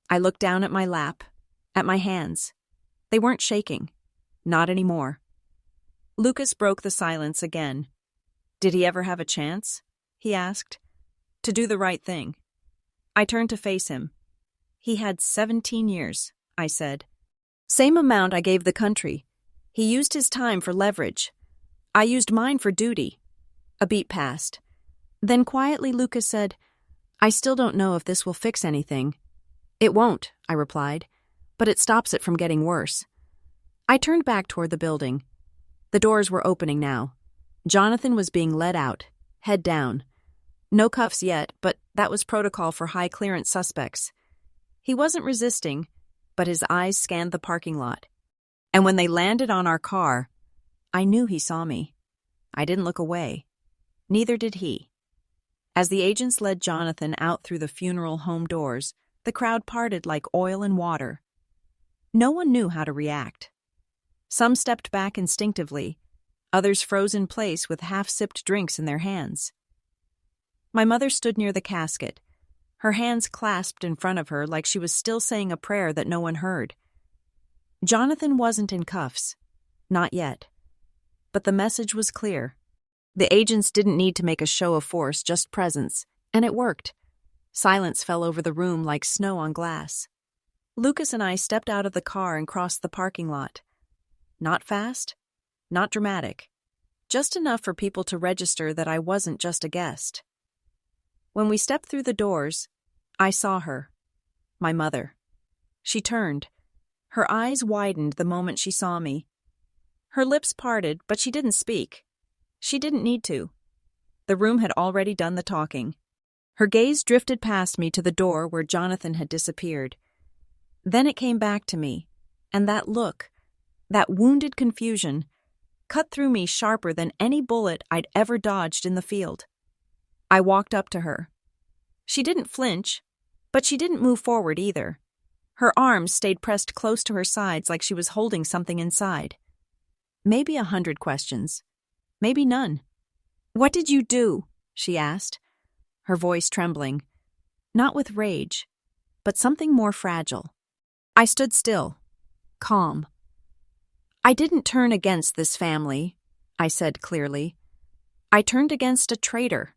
[SPEAKER 1] I looked down at my lap, at my hands. They weren't shaking. Not anymore. Lucas broke the silence again. "Did he ever have a chance?" he asked. "To do the right thing." I turned to face him. "He had 17 years, I said. "Same amount I gave the country. He used his time for leverage. I used mine for duty." A beat passed. Then quietly Lucas said, "I still don't know if this will fix anything." "It won't," I replied, "but it stops it from getting worse." I turned back toward the building. The doors were opening now. Jonathan was being led out, head down. No cuffs yet, but that was protocol for high-clearance suspects. He wasn't resisting, but his eyes scanned the parking lot. And when they landed on our car, I knew he saw me. I didn't look away. Neither did he. As the agents led Jonathan out through the funeral home doors, the crowd parted like oil and water. No one knew how to react. Some stepped back instinctively, others froze in place with half-sipped drinks in their hands. My mother stood near the casket, her hands clasped in front of her like she was still saying a prayer that no one heard. Jonathan wasn't in cuffs. Not yet. But the message was clear. The agents didn't need to make a show of force, just presence, and it worked. Silence fell over the room like snow on glass. Lucas and I stepped out of the car and crossed the parking lot. Not fast, not dramatic, just enough for people to register that I wasn't just a guest. When we stepped through the doors, I saw her, my mother. She turned. Her eyes widened the moment she saw me. Her lips parted, but she didn't speak. She didn't need to. The room had already done the talking. Her gaze drifted past me to the door where Jonathan had disappeared. Then it came back to me, and that look, that wounded confusion, cut through me sharper than any bullet I'd ever dodged in the field. I walked up to her. She didn't flinch, but she didn't move forward either. Her arms stayed pressed close to her sides like she was holding something inside. Maybe 100 questions. Maybe none. "What did you do?" she asked, her voice trembling. Not with rage, but something more fragile. I stood still, calm. "I didn't turn against this family," I said clearly. "I turned against a traitor."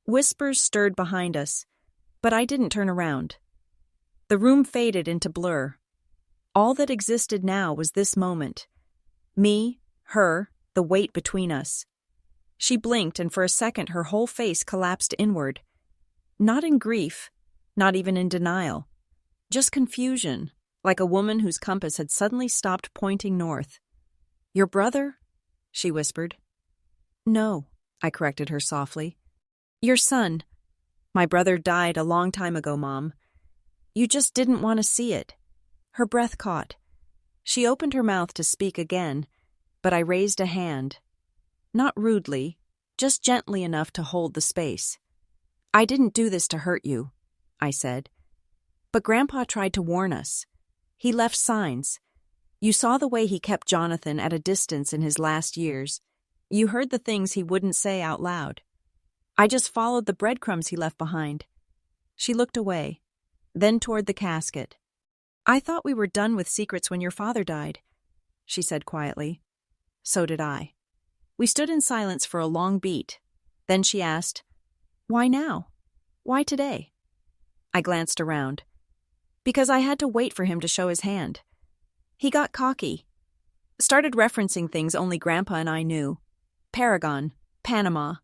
[SPEAKER 1] Whispers stirred behind us, but I didn't turn around. The room faded into blur. All that existed now was this moment. Me, her, the weight between us. She blinked, and for a second her whole face collapsed inward. Not in grief, not even in denial. Just confusion, like a woman whose compass had suddenly stopped pointing north. "Your brother?" she whispered. "No," I corrected her softly. "Your son. My brother died a long time ago, Mom. You just didn't want to see it." Her breath caught. She opened her mouth to speak again, but I raised a hand. not rudely, just gently enough to hold the space. "I didn't do this to hurt you," I said. "But Grandpa tried to warn us. He left signs. You saw the way he kept Jonathan at a distance in his last years. You heard the things he wouldn't say out loud. I just followed the breadcrumbs he left behind." She looked away, then toward the casket. "I thought we were done with secrets when your father died," she said quietly. So did I. We stood in silence for a long beat. Then she asked, "Why now? Why today?" I glanced around. "Because I had to wait for him to show his hand. He got cocky. Started referencing things only Grandpa and I knew. Paragon, Panama.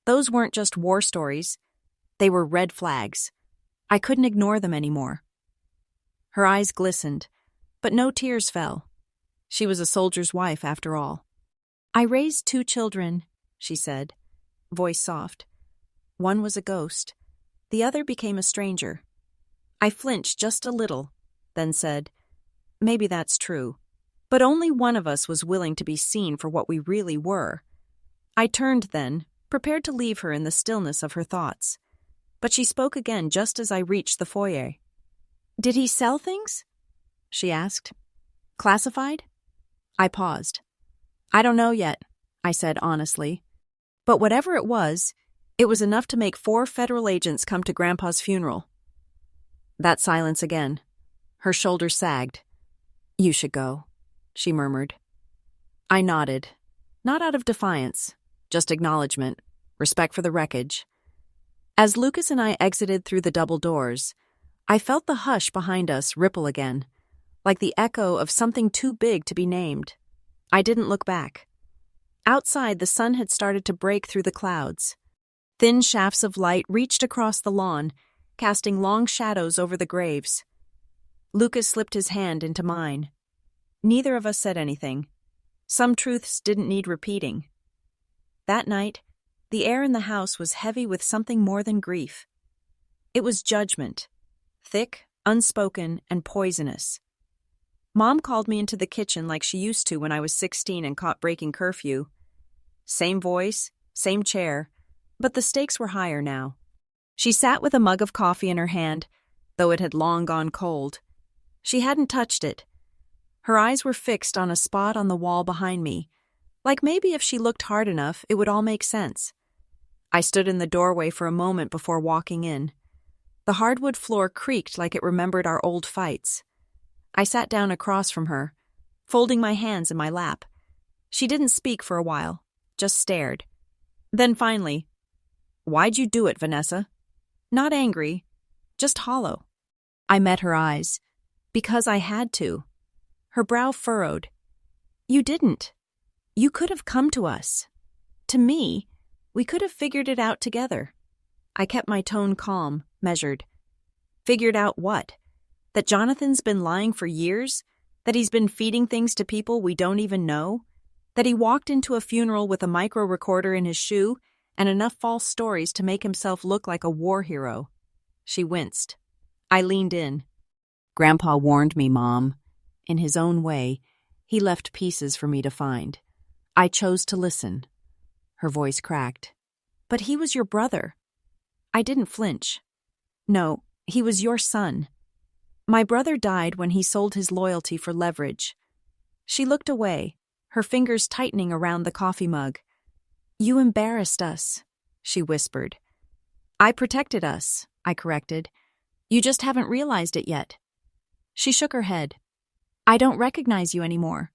[SPEAKER 1] Those weren't just war stories. They were red flags. I couldn't ignore them anymore." Her eyes glistened, but no tears fell. She was a soldier's wife, after all. "I raised 2 children," she said, voice soft. "One was a ghost. The other became a stranger." I flinched just a little, then said, "Maybe that's true. But only one of us was willing to be seen for what we really were." I turned then, prepared to leave her in the stillness of her thoughts. But she spoke again just as I reached the foyer. "Did he sell things?" she asked. "Classified?" I paused. "I don't know yet," I said honestly. "But whatever it was enough to make 4 federal agents come to Grandpa's funeral." That silence again. Her shoulders sagged. "You should go," she murmured. I nodded, not out of defiance, just acknowledgement, respect for the wreckage. As Lucas and I exited through the double doors, I felt the hush behind us ripple again, like the echo of something too big to be named. I didn't look back. Outside, the sun had started to break through the clouds. Thin shafts of light reached across the lawn, casting long shadows over the graves. Lucas slipped his hand into mine. Neither of us said anything. Some truths didn't need repeating. That night, the air in the house was heavy with something more than grief. It was judgment, thick, unspoken, and poisonous. Mom called me into the kitchen like she used to when I was 16 and caught breaking curfew. Same voice, same chair, but the stakes were higher now. She sat with a mug of coffee in her hand, though it had long gone cold. She hadn't touched it. Her eyes were fixed on a spot on the wall behind me, like maybe if she looked hard enough, it would all make sense. I stood in the doorway for a moment before walking in. The hardwood floor creaked like it remembered our old fights. I sat down across from her, folding my hands in my lap. She didn't speak for a while, just stared. Then finally, "Why'd you do it, Vanessa?" Not angry, just hollow. I met her eyes. "Because I had to." Her brow furrowed. "You didn't. You could have come to us. To me, we could have figured it out together." I kept my tone calm, measured. "Figured out what? That Jonathan's been lying for years? That he's been feeding things to people we don't even know? That he walked into a funeral with a micro recorder in his shoe and enough false stories to make himself look like a war hero?" She winced. I leaned in. "Grandpa warned me, Mom. In his own way, he left pieces for me to find. I chose to listen." Her voice cracked. "But he was your brother." I didn't flinch. "No, he was your son. My brother died when he sold his loyalty for leverage." She looked away, her fingers tightening around the coffee mug. "You embarrassed us," she whispered. "I protected us," I corrected. "You just haven't realized it yet." She shook her head. "I don't recognize you anymore."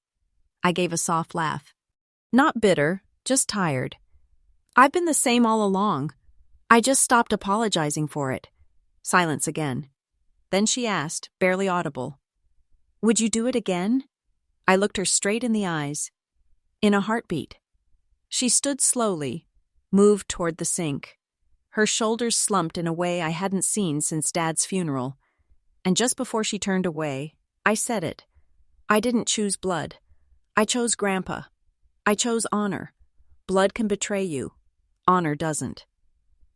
[SPEAKER 1] I gave a soft laugh. Not bitter, just tired. "I've been the same all along. I just stopped apologizing for it." Silence again. Then she asked, barely audible, "Would you do it again?" I looked her straight in the eyes. "In a heartbeat." She stood slowly, moved toward the sink. Her shoulders slumped in a way I hadn't seen since Dad's funeral. And just before she turned away, I said it. I didn't choose blood. I chose Grandpa. I chose honor. Blood can betray you. Honor doesn't.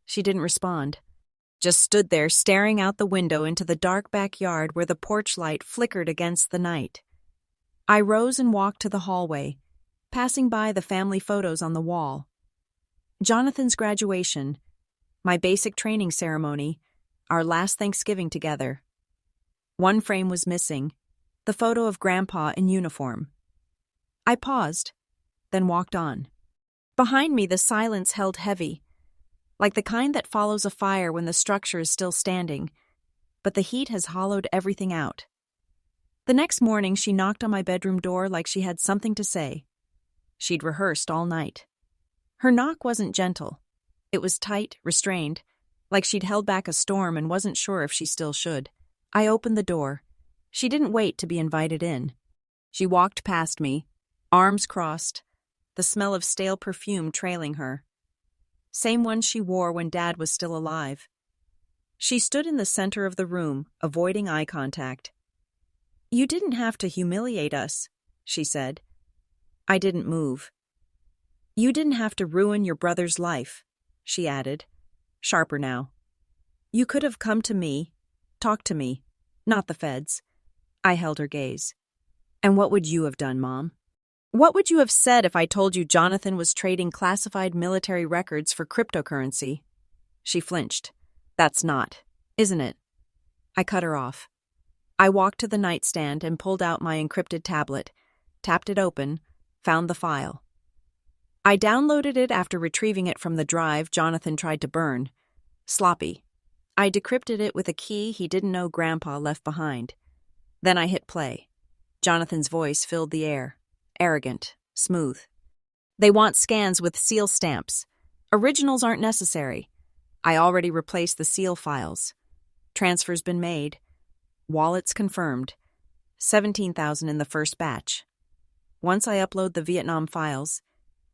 [SPEAKER 1] She didn't respond. Just stood there staring out the window into the dark backyard where the porch light flickered against the night. I rose and walked to the hallway, passing by the family photos on the wall. Jonathan's graduation, my basic training ceremony, our last Thanksgiving together. One frame was missing, the photo of Grandpa in uniform. I paused, then walked on. Behind me, the silence held heavy, like the kind that follows a fire when the structure is still standing, but the heat has hollowed everything out. The next morning, she knocked on my bedroom door like she had something to say. She'd rehearsed all night. Her knock wasn't gentle. It was tight, restrained, like she'd held back a storm and wasn't sure if she still should. I opened the door. She didn't wait to be invited in. She walked past me, arms crossed, the smell of stale perfume trailing her. Same one she wore when Dad was still alive. She stood in the center of the room, avoiding eye contact. "You didn't have to humiliate us," she said. I didn't move. "You didn't have to ruin your brother's life," she added, sharper now. "You could have come to me, talked to me, not the feds." I held her gaze. "And what would you have done, Mom? What would you have said if I told you Jonathan was trading classified military records for cryptocurrency?" She flinched. "That's not, isn't it?" I cut her off. I walked to the nightstand and pulled out my encrypted tablet, tapped it open, found the file. I downloaded it after retrieving it from the drive Jonathan tried to burn. Sloppy. I decrypted it with a key he didn't know Grandpa left behind. Then I hit play. Jonathan's voice filled the air. Arrogant, smooth. "They want scans with seal stamps. Originals aren't necessary. I already replaced the seal files. Transfer's been made. Wallets confirmed. 17,000 in the first batch. Once I upload the Vietnam files,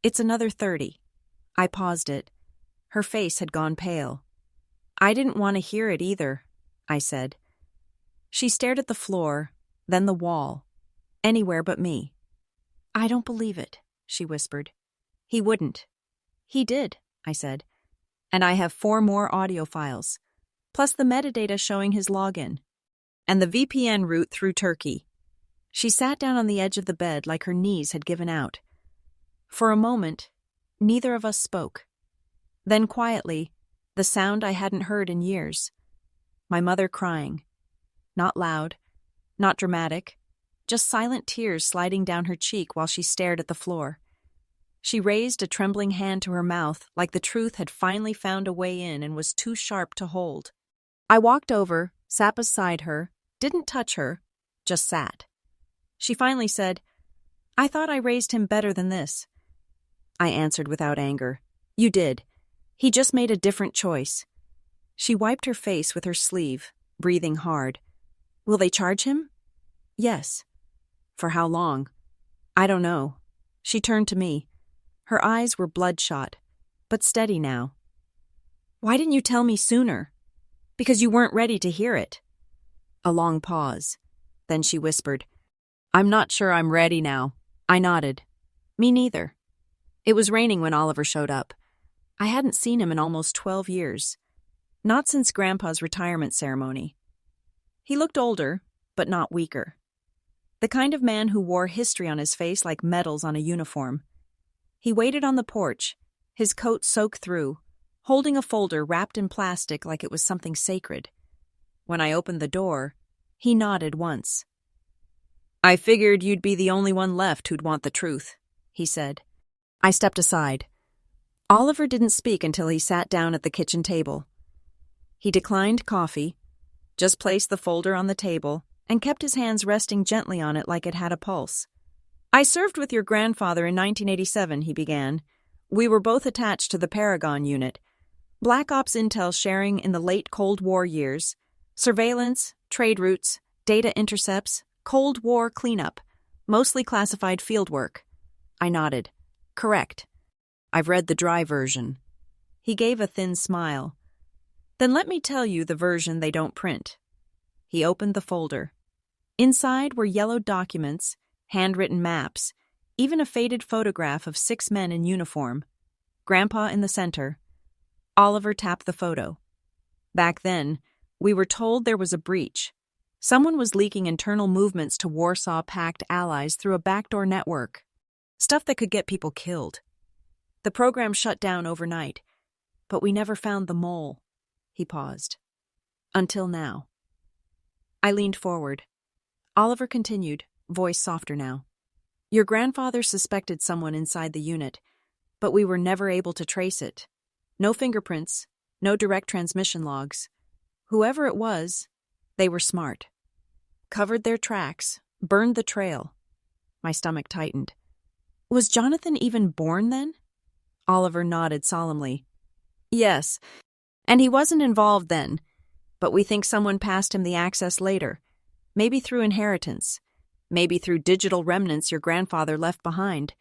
[SPEAKER 1] it's another 30. I paused it. Her face had gone pale. "I didn't want to hear it either," I said. She stared at the floor, then the wall. Anywhere but me. "I don't believe it," she whispered. "He wouldn't." "He did," I said. "And I have 4 more audio files, plus the metadata showing his login. And the VPN route through Turkey." She sat down on the edge of the bed like her knees had given out. For a moment, neither of us spoke. Then quietly, the sound I hadn't heard in years. My mother crying. Not loud, not dramatic, just silent tears sliding down her cheek while she stared at the floor. She raised a trembling hand to her mouth like the truth had finally found a way in and was too sharp to hold. I walked over, sat beside her, didn't touch her, just sat. She finally said, "I thought I raised him better than this." I answered without anger. "You did. He just made a different choice." She wiped her face with her sleeve, breathing hard. "Will they charge him?" "Yes." "For how long?" "I don't know." She turned to me. Her eyes were bloodshot, but steady now. "Why didn't you tell me sooner?" "Because you weren't ready to hear it." A long pause. Then she whispered, "I'm not sure I'm ready now." I nodded. "Me neither." It was raining when Oliver showed up. I hadn't seen him in almost 12 years. Not since Grandpa's retirement ceremony. He looked older, but not weaker. The kind of man who wore history on his face like medals on a uniform. He waited on the porch, his coat soaked through, holding a folder wrapped in plastic like it was something sacred. When I opened the door, he nodded once. "I figured you'd be the only one left who'd want the truth," he said. I stepped aside. Oliver didn't speak until he sat down at the kitchen table. He declined coffee, just placed the folder on the table, and kept his hands resting gently on it like it had a pulse. "I served with your grandfather in 1987, he began. "We were both attached to the Paragon unit. Black Ops intel sharing in the late Cold War years. Surveillance, trade routes, data intercepts, Cold War cleanup. Mostly classified fieldwork." I nodded. "Correct. I've read the dry version." He gave a thin smile. "Then let me tell you the version they don't print." He opened the folder. Inside were yellowed documents, handwritten maps, even a faded photograph of 6 men in uniform. Grandpa in the center. Oliver tapped the photo. Back then, we were told there was a breach. Someone was leaking internal movements to Warsaw Pact allies through a backdoor network. Stuff that could get people killed. The program shut down overnight, but we never found the mole. He paused. Until now. I leaned forward. Oliver continued, voice softer now. Your grandfather suspected someone inside the unit, but we were never able to trace it. No fingerprints, no direct transmission logs. Whoever it was, they were smart. Covered their tracks, burned the trail. My stomach tightened. Was Jonathan even born then? Oliver nodded solemnly. Yes, and he wasn't involved then, but we think someone passed him the access later, maybe through inheritance, maybe through digital remnants your grandfather left behind,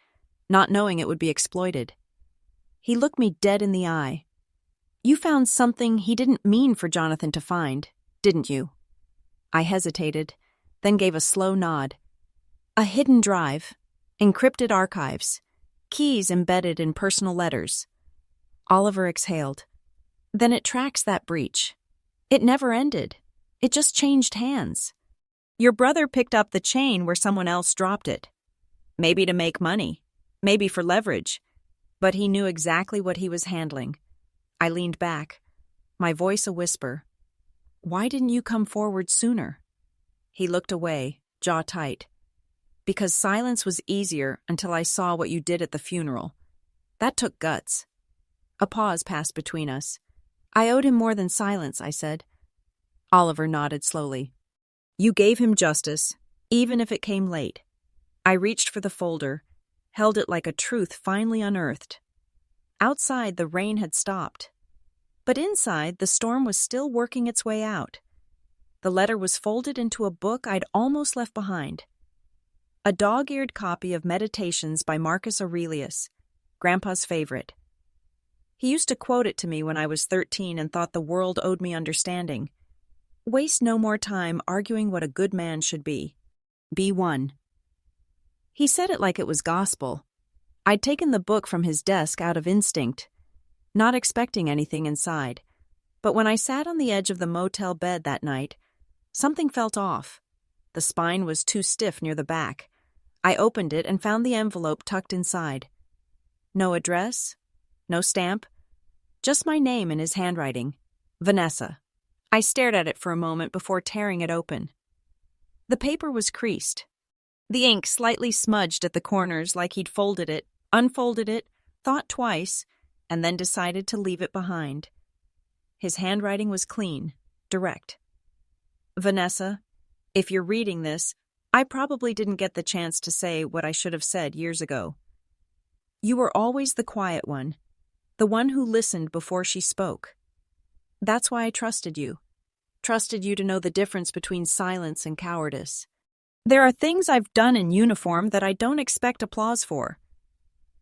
[SPEAKER 1] not knowing it would be exploited. He looked me dead in the eye. You found something he didn't mean for Jonathan to find, didn't you? I hesitated, then gave a slow nod. A hidden drive, encrypted archives, keys embedded in personal letters. Oliver exhaled. Then it tracks that breach. It never ended. It just changed hands. Your brother picked up the chain where someone else dropped it. Maybe to make money, maybe for leverage, but he knew exactly what he was handling. I leaned back, my voice a whisper. Why didn't you come forward sooner? He looked away, jaw tight. Because silence was easier until I saw what you did at the funeral. That took guts. A pause passed between us. I owed him more than silence, I said. Oliver nodded slowly. You gave him justice, even if it came late. I reached for the folder, held it like a truth finally unearthed. Outside, the rain had stopped. But inside, the storm was still working its way out. The letter was folded into a book I'd almost left behind. A dog-eared copy of Meditations by Marcus Aurelius, Grandpa's favorite. He used to quote it to me when I was 13 and thought the world owed me understanding. Waste no more time arguing what a good man should be. Be one. He said it like it was gospel. I'd taken the book from his desk out of instinct, not expecting anything inside. But when I sat on the edge of the motel bed that night, something felt off. The spine was too stiff near the back. I opened it and found the envelope tucked inside. No address, no stamp, just my name in his handwriting, Vanessa. I stared at it for a moment before tearing it open. The paper was creased. The ink slightly smudged at the corners like he'd folded it, unfolded it, thought twice, and then decided to leave it behind. His handwriting was clean, direct. Vanessa, if you're reading this, I probably didn't get the chance to say what I should have said years ago. You were always the quiet one, the one who listened before she spoke. That's why I trusted you to know the difference between silence and cowardice. There are things I've done in uniform that I don't expect applause for.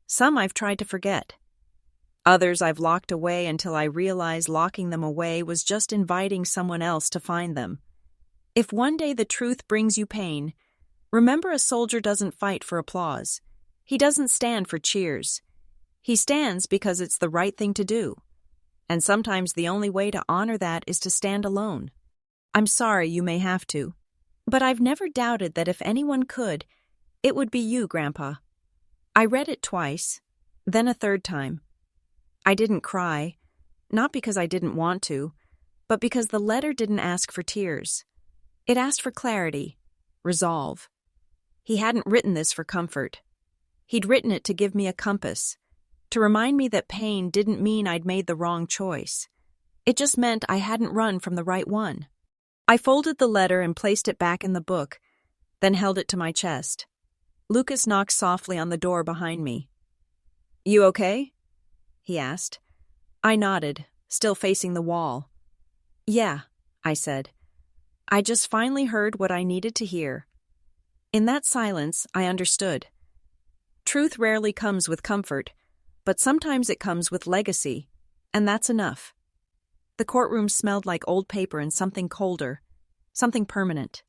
[SPEAKER 1] Some I've tried to forget. Others I've locked away until I realized locking them away was just inviting someone else to find them. If one day the truth brings you pain, remember a soldier doesn't fight for applause. He doesn't stand for cheers. He stands because it's the right thing to do. And sometimes the only way to honor that is to stand alone. I'm sorry you may have to, but I've never doubted that if anyone could, it would be you, Grandpa. I read it twice, then a third time. I didn't cry, not because I didn't want to, but because the letter didn't ask for tears. It asked for clarity, resolve. He hadn't written this for comfort. He'd written it to give me a compass, to remind me that pain didn't mean I'd made the wrong choice. It just meant I hadn't run from the right one. I folded the letter and placed it back in the book, then held it to my chest. Lucas knocked softly on the door behind me. You okay? He asked. I nodded, still facing the wall. Yeah, I said. I just finally heard what I needed to hear. In that silence, I understood. Truth rarely comes with comfort, but sometimes it comes with legacy, and that's enough. The courtroom smelled like old paper and something colder, something permanent.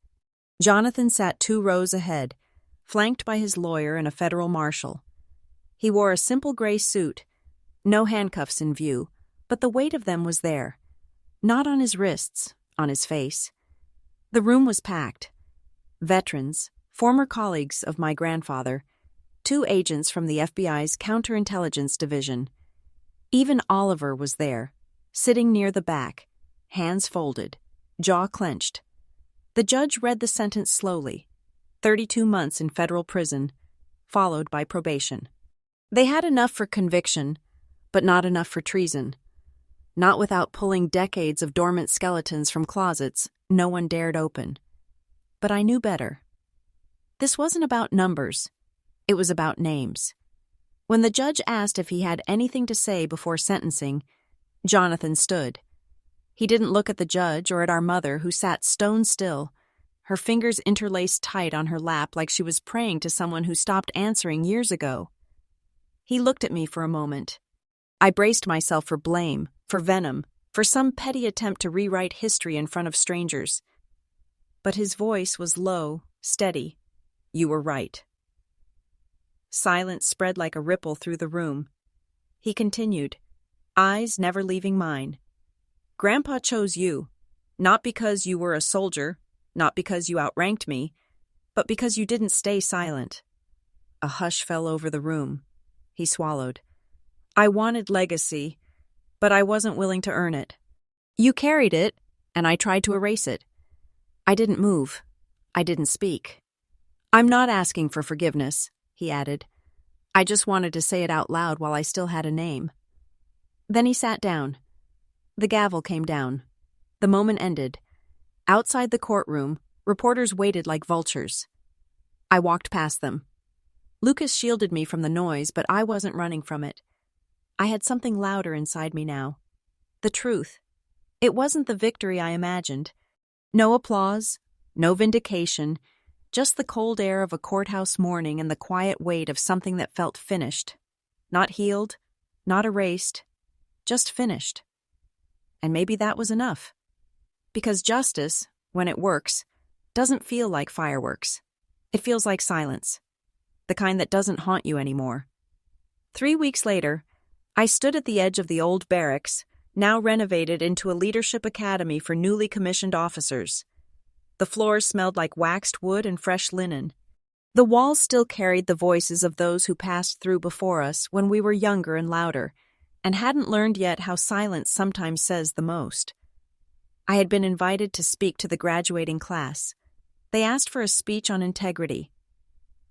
[SPEAKER 1] Jonathan sat 2 rows ahead, flanked by his lawyer and a federal marshal. He wore a simple gray suit, no handcuffs in view, but the weight of them was there. Not on his wrists, on his face. The room was packed. Veterans, former colleagues of my grandfather, 2 agents from the FBI's Counterintelligence Division. Even Oliver was there, sitting near the back, hands folded, jaw clenched. The judge read the sentence slowly, 32 months in federal prison, followed by probation. They had enough for conviction, but not enough for treason. Not without pulling decades of dormant skeletons from closets no one dared open. But I knew better. This wasn't about numbers. It was about names. When the judge asked if he had anything to say before sentencing, Jonathan stood. He didn't look at the judge or at our mother, who sat stone still, her fingers interlaced tight on her lap like she was praying to someone who stopped answering years ago. He looked at me for a moment. I braced myself for blame, for venom, for some petty attempt to rewrite history in front of strangers. But his voice was low, steady. You were right. Silence spread like a ripple through the room. He continued, eyes never leaving mine. Grandpa chose you, not because you were a soldier, not because you outranked me, but because you didn't stay silent. A hush fell over the room. He swallowed. I wanted legacy, but I wasn't willing to earn it. You carried it, and I tried to erase it. I didn't move. I didn't speak. I'm not asking for forgiveness, he added. I just wanted to say it out loud while I still had a name. Then he sat down. The gavel came down. The moment ended. Outside the courtroom, reporters waited like vultures. I walked past them. Lucas shielded me from the noise, but I wasn't running from it. I had something louder inside me now. The truth. It wasn't the victory I imagined. No applause, no vindication, just the cold air of a courthouse morning and the quiet weight of something that felt finished. Not healed, not erased, just finished. And maybe that was enough. Because justice, when it works, doesn't feel like fireworks. It feels like silence. The kind that doesn't haunt you anymore. 3 weeks later, I stood at the edge of the old barracks, now renovated into a leadership academy for newly commissioned officers. The floors smelled like waxed wood and fresh linen. The walls still carried the voices of those who passed through before us when we were younger and louder, and hadn't learned yet how silence sometimes says the most. I had been invited to speak to the graduating class. They asked for a speech on integrity.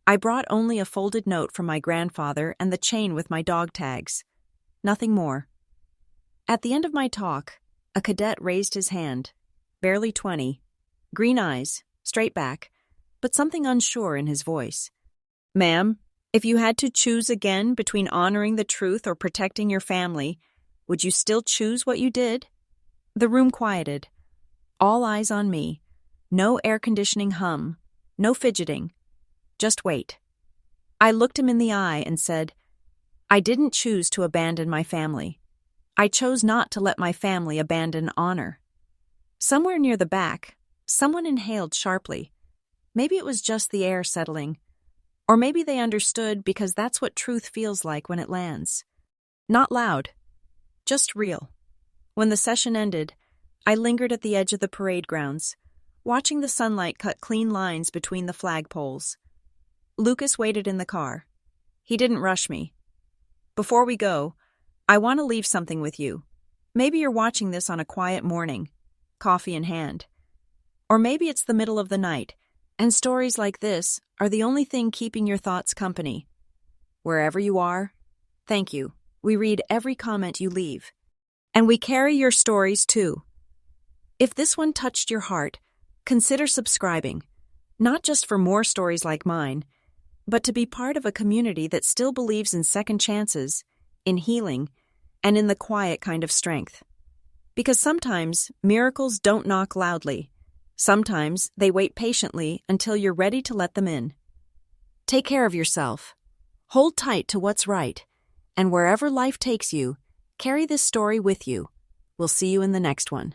[SPEAKER 1] I brought only a folded note from my grandfather and the chain with my dog tags. Nothing more. At the end of my talk, a cadet raised his hand, barely 20, green eyes, straight back, but something unsure in his voice. Ma'am, if you had to choose again between honoring the truth or protecting your family, would you still choose what you did? The room quieted. All eyes on me. No air conditioning hum. No fidgeting. Just wait. I looked him in the eye and said, I didn't choose to abandon my family. I chose not to let my family abandon honor. Somewhere near the back, someone inhaled sharply. Maybe it was just the air settling. Or maybe they understood because that's what truth feels like when it lands. Not loud. Just real. When the session ended, I lingered at the edge of the parade grounds, watching the sunlight cut clean lines between the flagpoles. Lucas waited in the car. He didn't rush me. Before we go, I want to leave something with you. Maybe you're watching this on a quiet morning, coffee in hand. Or maybe it's the middle of the night, and stories like this are the only thing keeping your thoughts company. Wherever you are, thank you. We read every comment you leave. And we carry your stories too. If this one touched your heart, consider subscribing, not just for more stories like mine, but to be part of a community that still believes in second chances, in healing, and in the quiet kind of strength. Because sometimes miracles don't knock loudly. Sometimes they wait patiently until you're ready to let them in. Take care of yourself. Hold tight to what's right. And wherever life takes you, carry this story with you. We'll see you in the next one.